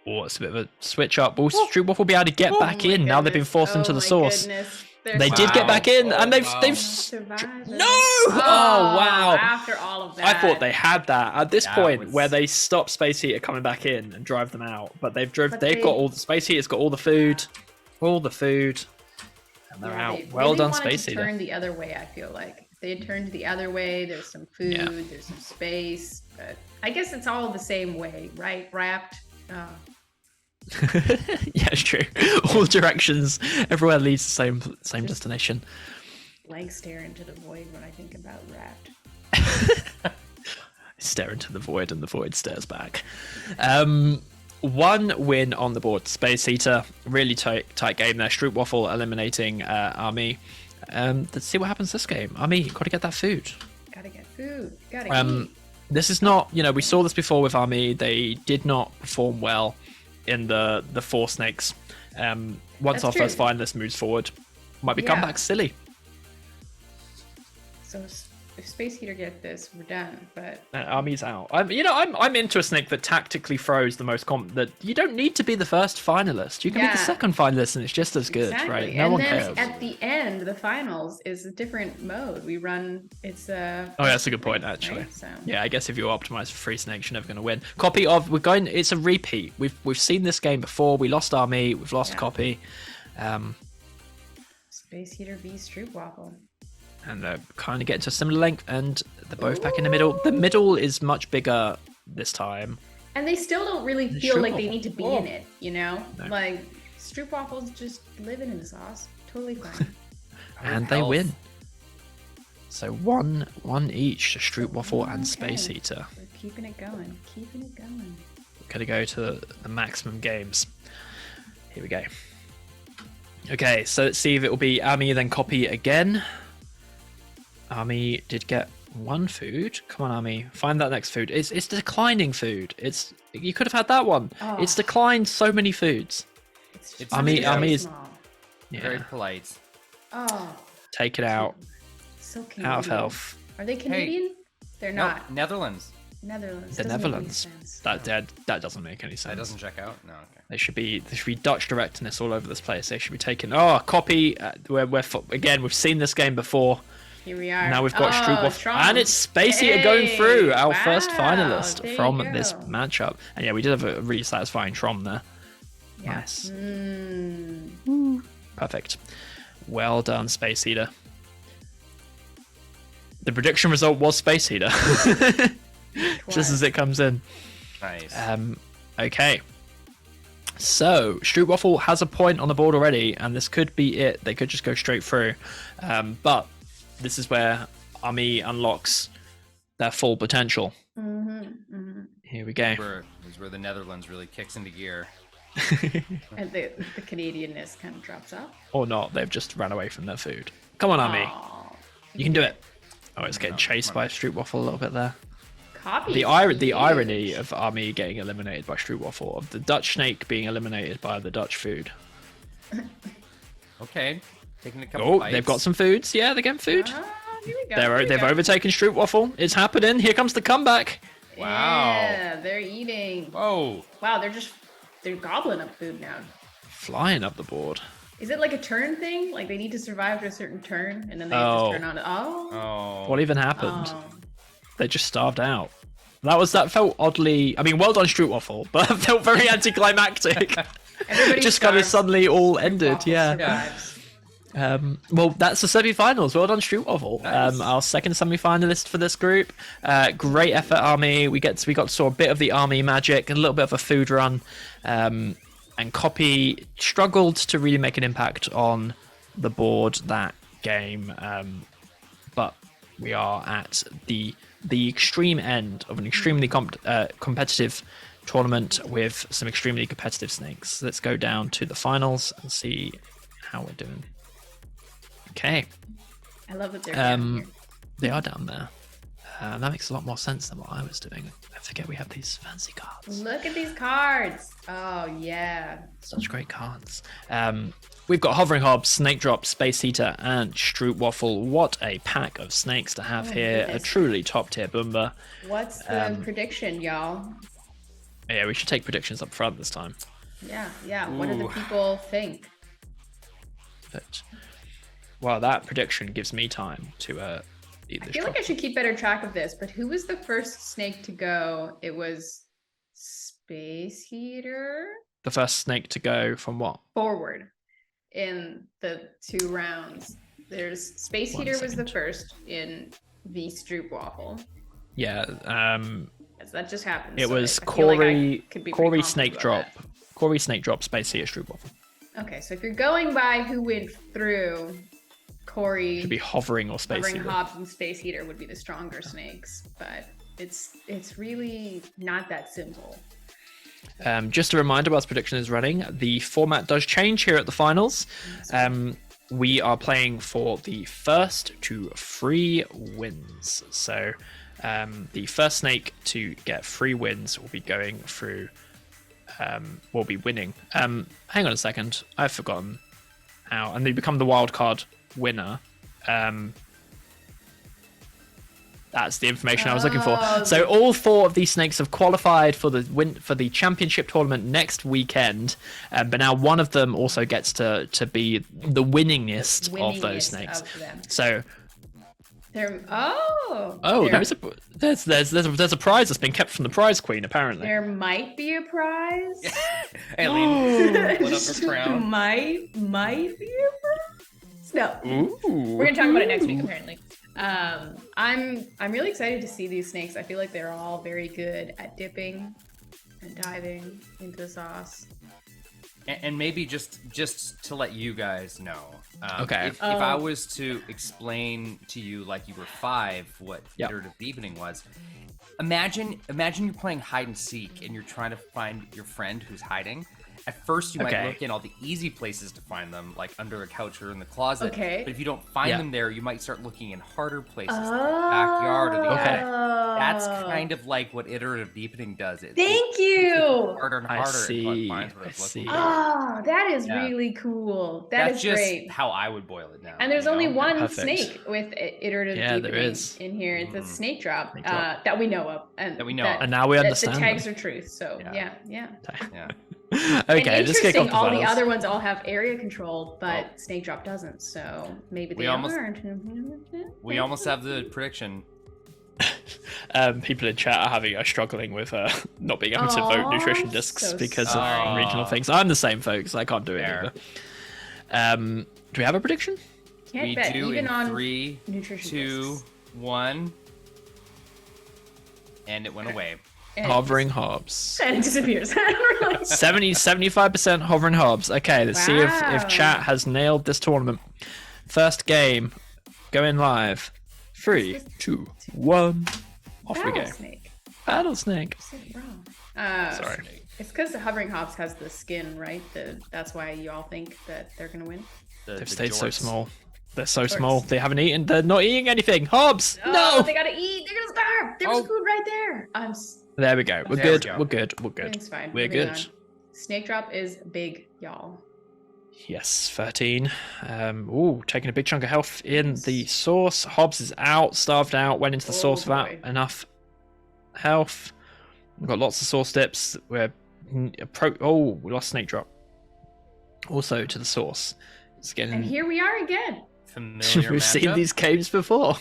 Oh, it's a bit of a switch up. Will Stroop Waffle be able to get back in now they've been forced into the source? They did get back in, and they've survived. No! Oh, wow. After all of that. I thought they had that at this point was- where they stop Space Heater coming back in and drive them out. But they've got all the Space Heater's got all the food, and they're out. They Well really done, wanted Space to Heater. turn the other way, I feel like. If they had turned the other way, there's some food, Yeah. there's some space. But I guess it's all the same way, right? Wrapped. Yeah, it's true. All directions, everywhere leads the same destination. Legs stare into the void when I think about wrapped. Stare into the void, and the void stares back. One win on the board. Space Heater, really tight game there. Stroop Waffle eliminating Army. Let's see what happens this game. Army, got to get that food. Gotta get food. Gotta eat. This is not, we saw this before with Army. They did not perform well in the four snakes. Once That's our true. first finalist moves forward, might become Yeah. back silly. So if Space Heater get this, we're done. But Army's out. I'm into a snake that tactically throws the most that you don't need to be the first finalist. You can be the Yeah. second finalist, and it's just as good, exactly. right? No and one then cares. at the end, the finals is a different mode. We run. It's a. Oh, that's a good point, actually. Right? So. Yeah, I guess if you optimize for free snakes, you're never going to win. Copy of it's a repeat. We've seen this game before. We lost Army. We've lost Yeah. Copy. Space Heater v Stroop Waffle. And they're kind of getting to a similar length, and they're both back in the middle. The middle is much bigger this time. And they still don't really The feel Stroop like they Waffle. need to be Oh. in it, No. Like Stroop Waffle's just living in the sauce. Totally fine. And they health. win. So one each to Stroop Waffle and Space Okay. Heater. We're keeping it going. Keeping it going. We're going to go to the maximum games. Here we go. Okay, so let's see if it will be Army, then Copy again. Army did get one food. Come on, Army, find that next food. It's declining food. You could have had that one. Oh. It's declined so many foods. It's Army very is- small. Very Yeah, polite. Oh, take it out. so Canadian. Out of health. Are they Canadian? They're not. Netherlands. Netherlands. The Doesn't make any Netherlands. sense. That doesn't make any sense. That doesn't check out. No. Okay. There should be Dutch directness all over this place. They should be taking. Oh, Copy. Again, we've seen this game before. Here we are. Now we've got Stroop Waffle, Trump. and it's Space Heater going through, our first Wow, finalist there from you this go. matchup. And yeah, we did have a really satisfying Trom there. Yeah. Nice. Mm. Perfect. Well done, Space Heater. The prediction result was Space Heater. Just as it comes in. Nice. Okay. So, Stroop Waffle has a point on the board already, and this could be it. They could just go straight through. But this is where Army unlocks their full potential. Here we go. This is where the Netherlands really kicks into gear. And the Canadianness kind of drops off. Or not, they've just ran away from their food. Come on, Army. Aw. You can do it. Oh, it's getting chased by Stroop Waffle a little bit there. Copy. The huge. irony of Army getting eliminated by Stroop Waffle, of the Dutch snake being eliminated by the Dutch food. Okay. Taking a couple Oh, bites. they've got some foods. Yeah, they're getting food. Ah, here we go. here we They've go. overtaken Stroop Waffle. It's happening. Here comes the comeback. Wow. Yeah, they're eating. Whoa. Wow, they're they're gobbling up food now. Flying up the board. Is it like a turn thing? Like they need to survive to a certain turn, and then they just turn on it. Oh. What even happened? Oh. They just starved out. That felt oddly. I mean, well done, Strootwaffle, but it felt very anticlimactic. Everybody Just kind of starves. suddenly all ended. Waffle Yeah. survives. Well, that's the semi-finals. Well done, Strootwaffle. Nice. Our second semi-finalist for this group. Great effort, Army. We got to saw a bit of the Army magic, a little bit of a food run, and Copy struggled to really make an impact on the board that game. But we are at the extreme end of an extremely competitive tournament with some extremely competitive snakes. Let's go down to the finals and see how we're doing. Okay. I love that they're down here. They are down there. That makes a lot more sense than what I was doing. I forget we have these fancy cards. Look at these cards. Oh yeah. Such great cards. We've got Hovering Hob, Snake Drop, Space Heater, and Strootwaffle. What a pack of snakes to have here. goodness. A truly top tier Boomba. What's the prediction, y'all? Yeah, we should take predictions up front this time. Yeah. What do the Ooh. people think? But, well, that prediction gives me time to eat I this feel like I chocolate. should keep better track of this, but who was the first snake to go? It was Space Heater The first snake to go from what? forward in the 2 rounds. There's Space One Heater was the second. first in the Strootwaffle. Yeah, Yes, that just happened. it so was I feel like I Corey, could be pretty Corey confident Snake about Drop, that. Corey Snake Drop, Space Heater, Strootwaffle. Okay, so if you're going by who went through, Corey, Should be Hovering or Space Hovering Heater. Hobbs and Space Heater would be the stronger snakes, but it's really not that simple. Just a reminder whilst prediction is running, the format does change here at the finals. We are playing for the first to 3 wins. So the first snake to get 3 wins will be going through, will be winning. Hang on a second, I've forgotten how. And they become the wildcard winner. That's the information I was looking for. Oh, So all 4 of these snakes have qualified for the championship tournament next weekend, but now one of them also gets to be the winningest of those Winningest snakes. of them. So There, there's a prize that's been kept from the prize queen apparently. there might be a prize. Aileen, put up her crown. might be a prize. No, Ooh. we're gonna talk about it next week apparently. I'm really excited to see these snakes. I feel like they're all very good at dipping and diving into the sauce. And maybe just to let you guys know, Okay. if I was to explain to you like you were 5 what Yep. iterative deepening was, imagine you're playing hide and seek and you're trying to find your friend who's hiding. At first, you might Okay. look in all the easy places to find them, like under a couch or in the closet. Okay. But if you don't find Yeah. them there, you might start looking in harder places, like the backyard or the Okay. attic. That's kind of like what iterative deepening does. It Thank you. harder and I harder see, until it finds what I it's see. looking for. Oh, that is Yeah. really cool. That's Is just great. how I would boil it down. And there's you only know? one Perfect. snake with iterative Yeah, there deepening is. in here. It's a snake drop, Snake drop. that we know of, and That we know of. And now we understand The tags them. are truth. So Yeah. yeah. Yeah. Okay, And let's kick off interesting, the all the finals. other ones all have area control, but Oh. snake drop doesn't. So maybe We they almost- aren't. We almost have the prediction. People in chat are struggling with not being able to vote Aw, nutrition discs so because sorry. of regional things. I'm the same, folks. I can't do it Fair. either. Do we have a prediction? Can't We bet do even in on 3, nutrition 2, discs. 1, and it went away. And Hovering Hobbs. and it disappears. 75% Hovering Hobbs. Okay, let's see if Wow. chat has nailed this tournament. First game, going live. 3, 2, 1. Off we go. Rattlesnake. Battlesnake. So wrong. Sorry. It's because the hovering hops has the skin, right? That's why you all think that they're gonna win. They've stayed so jorts. small. They're so Jorts. small. They haven't eaten. They're not eating anything. Hobbs, Oh, no. they gotta eat. They're gonna starve. There was Oh. food right there. There we go. We're There we good. go. We're good. We're good. It's fine. We're Moving good. on. Snake drop is big, y'all. Yes, 13. Taking a big chunk of health in the sauce. Hobbs is out, starved out, went into the Oh, sauce without boy. enough health. We've got lots of sauce dips. We're We lost Snake Drop. Also to the source. It's getting. And here we are again. Familiar We've seen matchup? these games before.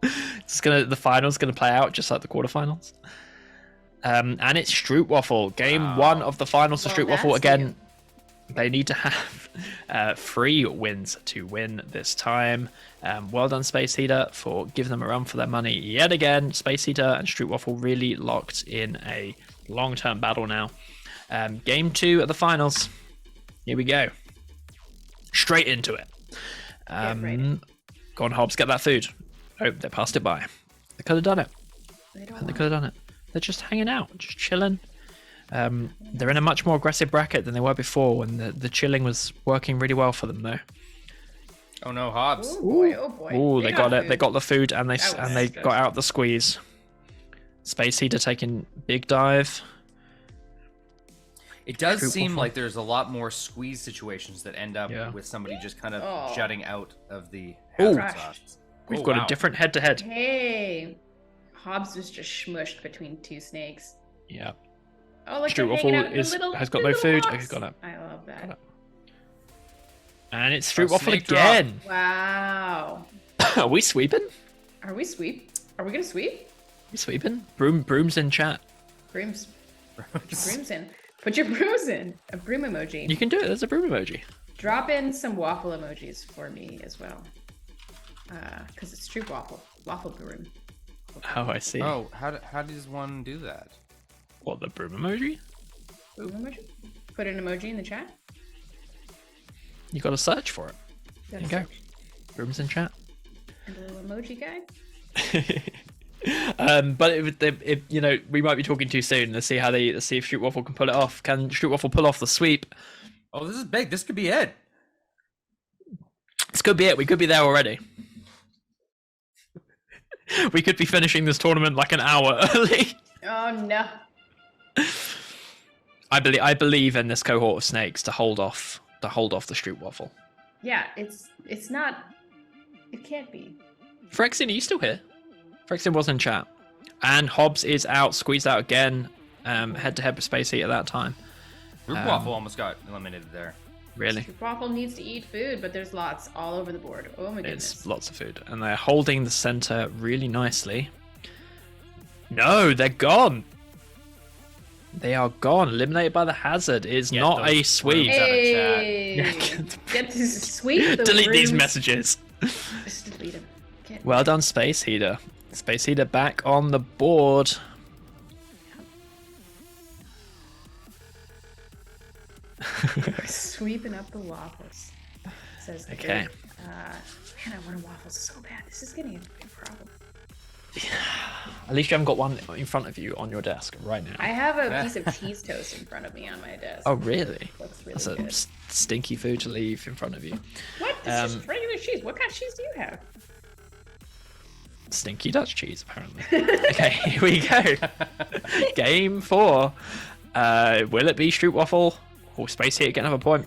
The finals gonna play out just like the quarterfinals. And it's Stroopwafel. Game 1 of the finals for Stroopwafel. Again, they need to have 3 wins to win this time. Well done, Space Heater, for giving them a run for their money yet again. Space Heater and Stroopwafel really locked in a long-term battle now. Game 2 of the finals. Here we go. Straight into it. Go on, Hobbs, get that food. Oh, they passed it by. They could have done it. They could have done it. They're just hanging out, just chilling. They're in a much more aggressive bracket than they were before, when the chilling was working really well for them, though. Oh no, Hobbs. Oh boy, oh boy. Ooh, they got it. They got the food, and they was got out the squeeze. Space Heater taking big dive. It does seem like there's a lot more squeeze situations that end up with somebody just kind of jutting out of the hazard spots. We've got a different head-to-head. Hey, Hobbs was just smushed between 2 snakes. Yeah. Oh, look, they're hanging out in a little, has got no food. box. Okay, got it. I love that. And it's Stroopwafel Snake again. Wow. Are we sweeping? Are we gonna sweep? We sweeping? Brooms in chat. Brooms. Put your brooms in. Put your brooms in. A broom emoji. You can do it. There's a broom emoji. Drop in some waffle emojis for me as well. Because it's true waffle. Waffle broom. Oh, I see. Oh, how does one do that? What, the broom emoji? Broom emoji? Put an emoji in the chat. You got to search for it. There you go. Brooms in chat. And a little emoji guide. But if you know, we might be talking too soon. Let's see if Stroopwafel can pull it off. Can Stroopwafel pull off the sweep? Oh, this is big. This could be it. This could be it. We could be there already. We could be finishing this tournament like an hour early. Oh no. I believe in this cohort of snakes to hold off the Stroopwafel. Yeah, it's not. It can't be. Frexin, are you still here? Frexin was in chat. And Hobbs is out, squeezed out again, head-to-head with Space Heat at that time. Stroopwafel almost got eliminated there. Really? Waffle needs to eat food, but there's lots all over the board. Oh my goodness. It's lots of food. And they're holding the center really nicely. No, they're gone. They are gone. Eliminated by the hazard. Is not a sweep. Hey, get this sweep. Delete these messages. Just delete them. Well done, Space Heater. Space Heater back on the board. Sweeping up the waffles. Says the Okay. dude. Man, I want waffles so bad. This is getting a big problem. At least you haven't got one in front of you on your desk right now. I have a piece of cheese toast in front of me on my desk. Oh, really? Looks really That's a good. stinky food to leave in front of you. What? This is regular cheese. What kind of cheese do you have? Stinky Dutch cheese, apparently. Okay, here we go. Game 4. Will it be Stroopwafel or Space Heat get another point?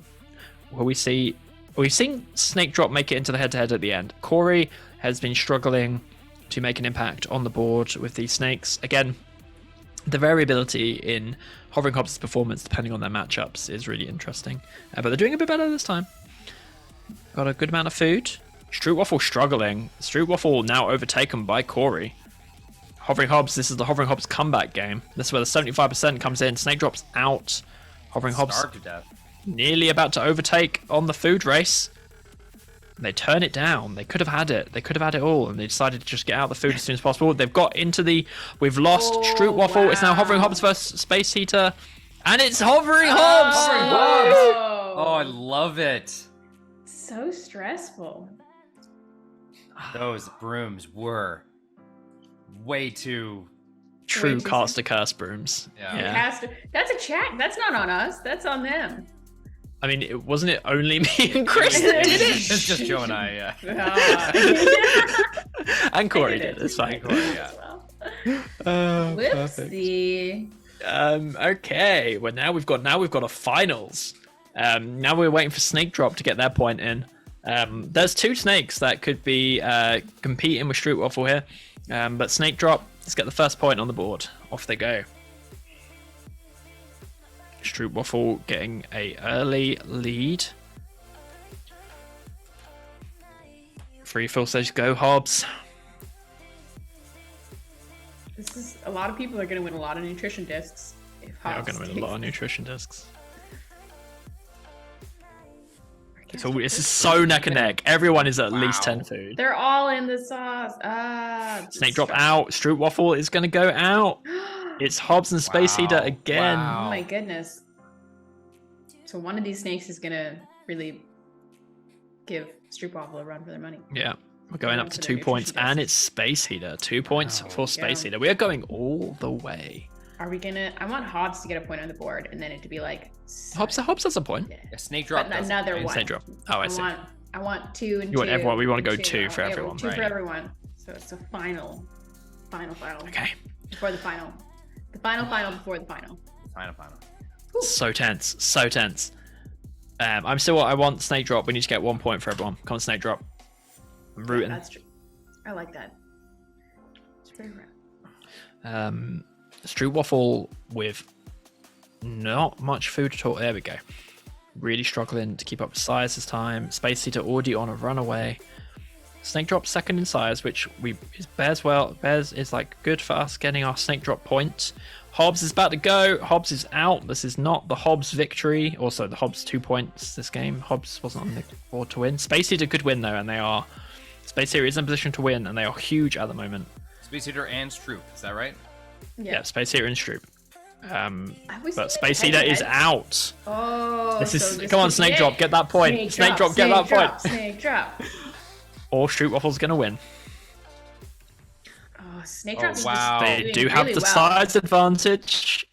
Will we see? We've seen Snake Drop make it into the head-to-head at the end. Corey has been struggling to make an impact on the board with these snakes. Again, the variability in Hovering Hobbs' performance, depending on their matchups, is really interesting. But they're doing a bit better this time. Got a good amount of food. Stroopwafel struggling. Stroopwafel now overtaken by Corey. Hovering Hobbs, this is the Hovering Hobbs comeback game. This is where the 75% comes in. Snake Drop's out. Hovering Hobbs Starved to death. nearly about to overtake on the food race. They turn it down. They could have had it. They could have had it all, and they decided to just get out the food as soon as possible. They've got into the... We've lost Stroopwafel. Wow. It's now Hovering Hobbs versus Space Heater. And it's Hovering Hobbs! Hovering Hobbs! Oh, I love it. So stressful. Those brooms were way too... True caster curse brooms. Yeah. That's a chat. That's not on us. That's on them. I mean, wasn't it only me and Chris that did it? It's just Joe and I, And Corey did it. It's fine. Corey, yeah. Whoopsie. Okay. Well, now we've got a finals. Now we're waiting for Snake Drop to get their point in. There's 2 snakes that could be competing with Stroopwafel here. But Snake Drop, let's get the first point on the board. Off they go. Stroopwafel getting a early lead. Free fill says go Hobbs. This is a lot of people are going to win a lot of nutrition discs. If They are Hobbs going to win a takes lot of it. nutrition discs. I So can't this stop is so neck and neck. Everyone is at least Wow. 10 food. They're all in the sauce. Snake drop out. Stroopwafel is going to go out. It's Hobbs and Space Heater Wow. again. Wow. Oh my goodness. So one of these snakes is gonna really give Stroopwafel a run for their money. Yeah, we're going up to For their 2 points, nutrition and discs. it's Space Heater. 2 points Wow. for Space Yeah. Heater. We are going all the way. Are we gonna? I want Hobbs to get a point on the board, and then it to be like Hobbs has a point. A snake drop. But doesn't, another right? one. Snake drop. Oh, I see. I want 2 and You want 2. everyone- we wanna and go 2. 2 for Yeah, everyone, 2 for right? everyone. So it's the final. Okay. Before the final. The final before the final. Final. So tense. So tense. I want Snake Drop. We need to get 1 point for everyone. Come on, Snake Drop. I'm Yeah, rooting. that's true. I like that. It's very rare. Stroopwafel with not much food at all. There we go. Really struggling to keep up with size this time. Space Heater already on a runaway. Snake Drop second in size, which Bears is like good for us getting our Snake Drop point. Hobbs is about to go. Hobbs is out. This is not the Hobbs victory. Also, the Hobbs 2 points this game. Hobbs wasn't on the board to win. Space Heater could win though, and they are. Space Heater is in position to win, and they are huge at the moment. Space Heater and Stroop. Is that right? Yeah, Space Heater and Stroop. I was But thinking Space Heater is head-to-head. out. Oh, This is so come on, could be Snake it. Drop, get that point. Snake Drop, get that point. Snake drop. Or Stroopwafel's gonna win. Oh, Snake Oh, drop. is wow. just They doing do have really the well. size advantage.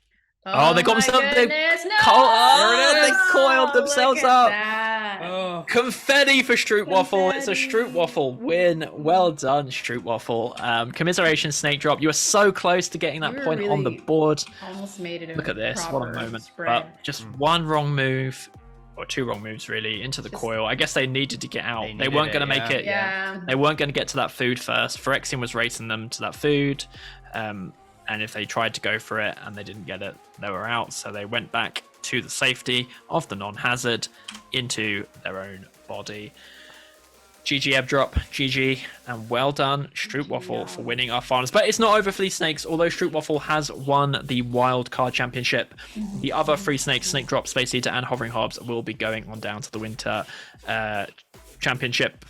Oh, they got my themselves. goodness, no! They coiled themselves Look at up. that. Oh. Confetti for Stroopwafel. It's a Confetti. Stroopwafel win. Well done, Stroopwafel. Commiseration, Snake Drop. You were so close to getting that You were point on the really board. Almost made it. Look at this. What a proper moment. spread. But just one wrong move, or 2 wrong moves really, into the coil. I guess they needed to get out. They They needed weren't it, going to make yeah. it. Yeah. They weren't going to get to that food first. Phyrexian was racing them to that food. And if they tried to go for it and they didn't get it, they were out. So they went back to the safety of the non-hazard into their own body. GG Ebdrop, GG, and well done Stroopwafel for winning our finals. But it's not over for these snakes. Although Stroopwafel has won the Wildcard Championship, the other three snakes, Snake Drop, Space Eater, and Hovering Hobbs, will be going on down to the Winter Championship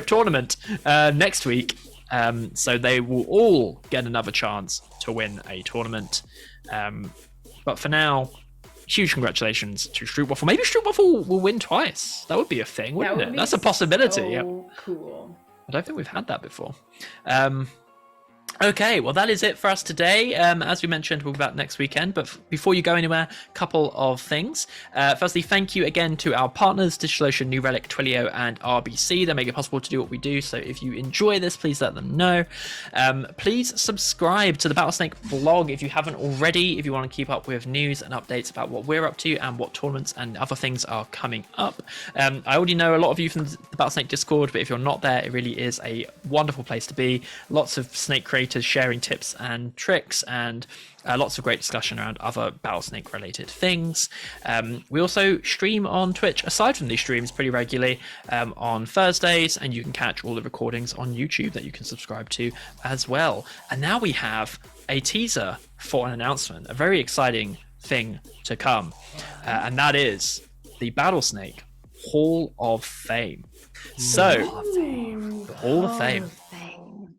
Tournament next week. So they will all get another chance to win a tournament. But for now, huge congratulations to Stroopwafel. Maybe Stroopwafel will win twice. That would be a thing, wouldn't That would it? be That's a possibility. So Yep. cool. I don't think we've had that before. Okay, well, that is it for us today. As we mentioned, we'll be back next weekend. But before you go anywhere, a couple of things. Firstly, thank you again to our partners, DigitalOcean, New Relic, Twilio, and RBC. They make it possible to do what we do. So if you enjoy this, please let them know. Please subscribe to the Battlesnake blog if you haven't already, if you want to keep up with news and updates about what we're up to and what tournaments and other things are coming up. I already know a lot of you from the Battlesnake Discord, but if you're not there, it really is a wonderful place to be. Lots of snake creators sharing tips and tricks, and lots of great discussion around other Battlesnake related things. We also stream on Twitch aside from these streams pretty regularly on Thursdays, and you can catch all the recordings on YouTube that you can subscribe to as well. And now we have a teaser for an announcement, a very exciting thing to come, and that is the Battlesnake Hall of Fame. So, the Hall of Fame.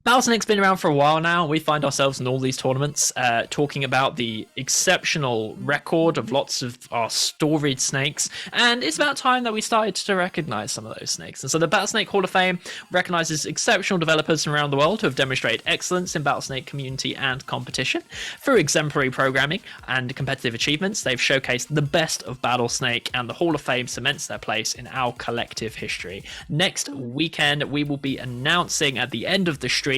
Battlesnake's been around for a while now. We find ourselves in all these tournaments talking about the exceptional record of lots of our storied snakes, and it's about time that we started to recognize some of those snakes. And so the Battlesnake Hall of Fame recognizes exceptional developers from around the world who have demonstrated excellence in Battlesnake community and competition. Through exemplary programming and competitive achievements, they've showcased the best of Battlesnake, and the Hall of Fame cements their place in our collective history. Next weekend, we will be announcing at the end of the stream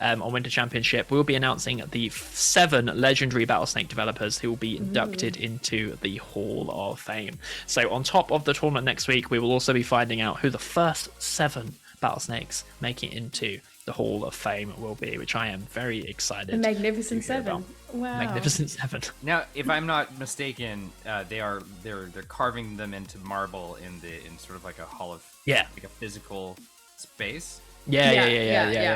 on Winter Championship, we'll be announcing the 7 legendary Battlesnake developers who will be inducted into the Hall of Fame. So on top of the tournament next week, we will also be finding out who the first 7 Battlesnakes make it into the Hall of Fame will be, which I am very excited. The Magnificent to hear Seven. about. Wow. Magnificent Seven. Now, if I'm not mistaken, they're carving them into marble in sort of like a hall of like a physical space. Yeah.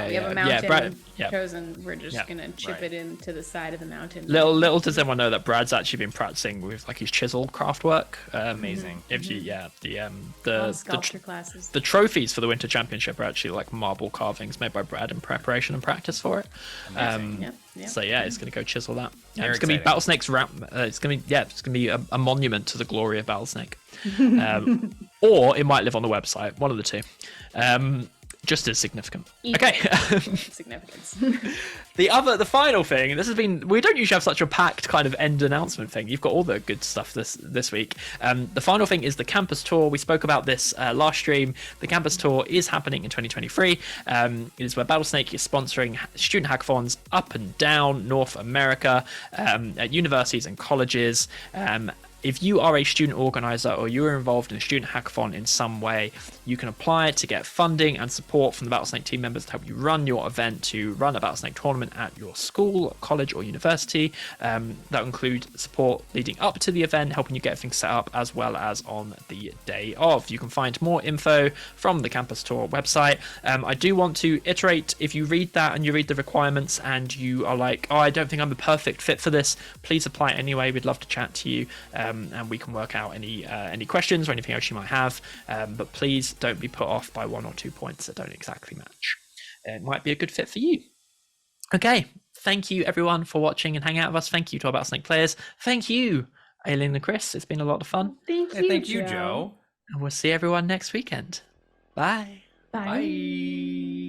We have a mountain Brad, chosen. We're just gonna chip it into the side of the mountain. Little does everyone know that Brad's actually been practicing with like his chisel craft work. Amazing. If you the sculpture classes. The trophies for the Winter Championship are actually like marble carvings made by Brad in preparation and practice for it. So it's gonna go chisel that. It's gonna be Battlesnake's ramp. It's gonna be a monument to the glory of Battlesnake, or it might live on the website. One of the two. Just as significant. Okay. Significance. The final thing, we don't usually have such a packed kind of end announcement thing. You've got all the good stuff this week. The final thing is the campus tour. We spoke about this last stream. The campus tour is happening in 2023. It is where Battlesnake is sponsoring student hackathons up and down North America at universities and colleges. If you are a student organizer or you are involved in a student hackathon in some way, you can apply to get funding and support from the Battlesnake team members to help you run your event, to run a Battlesnake tournament at your school, college, or university. That will include support leading up to the event, helping you get things set up, as well as on the day of. You can find more info from the campus tour website. I do want to iterate, if you read that and you read the requirements and you are like, oh, I don't think I'm the perfect fit for this, please apply anyway. We'd love to chat to you. And we can work out any questions or anything else you might have. But please don't be put off by 1 or 2 points that don't exactly match. It might be a good fit for you. Okay, thank you everyone for watching and hanging out with us. Thank you to our Battlesnake players. Thank you, Aileen and Chris. It's been a lot of fun. Thank you, Joe. And we'll see everyone next weekend. Bye. Bye.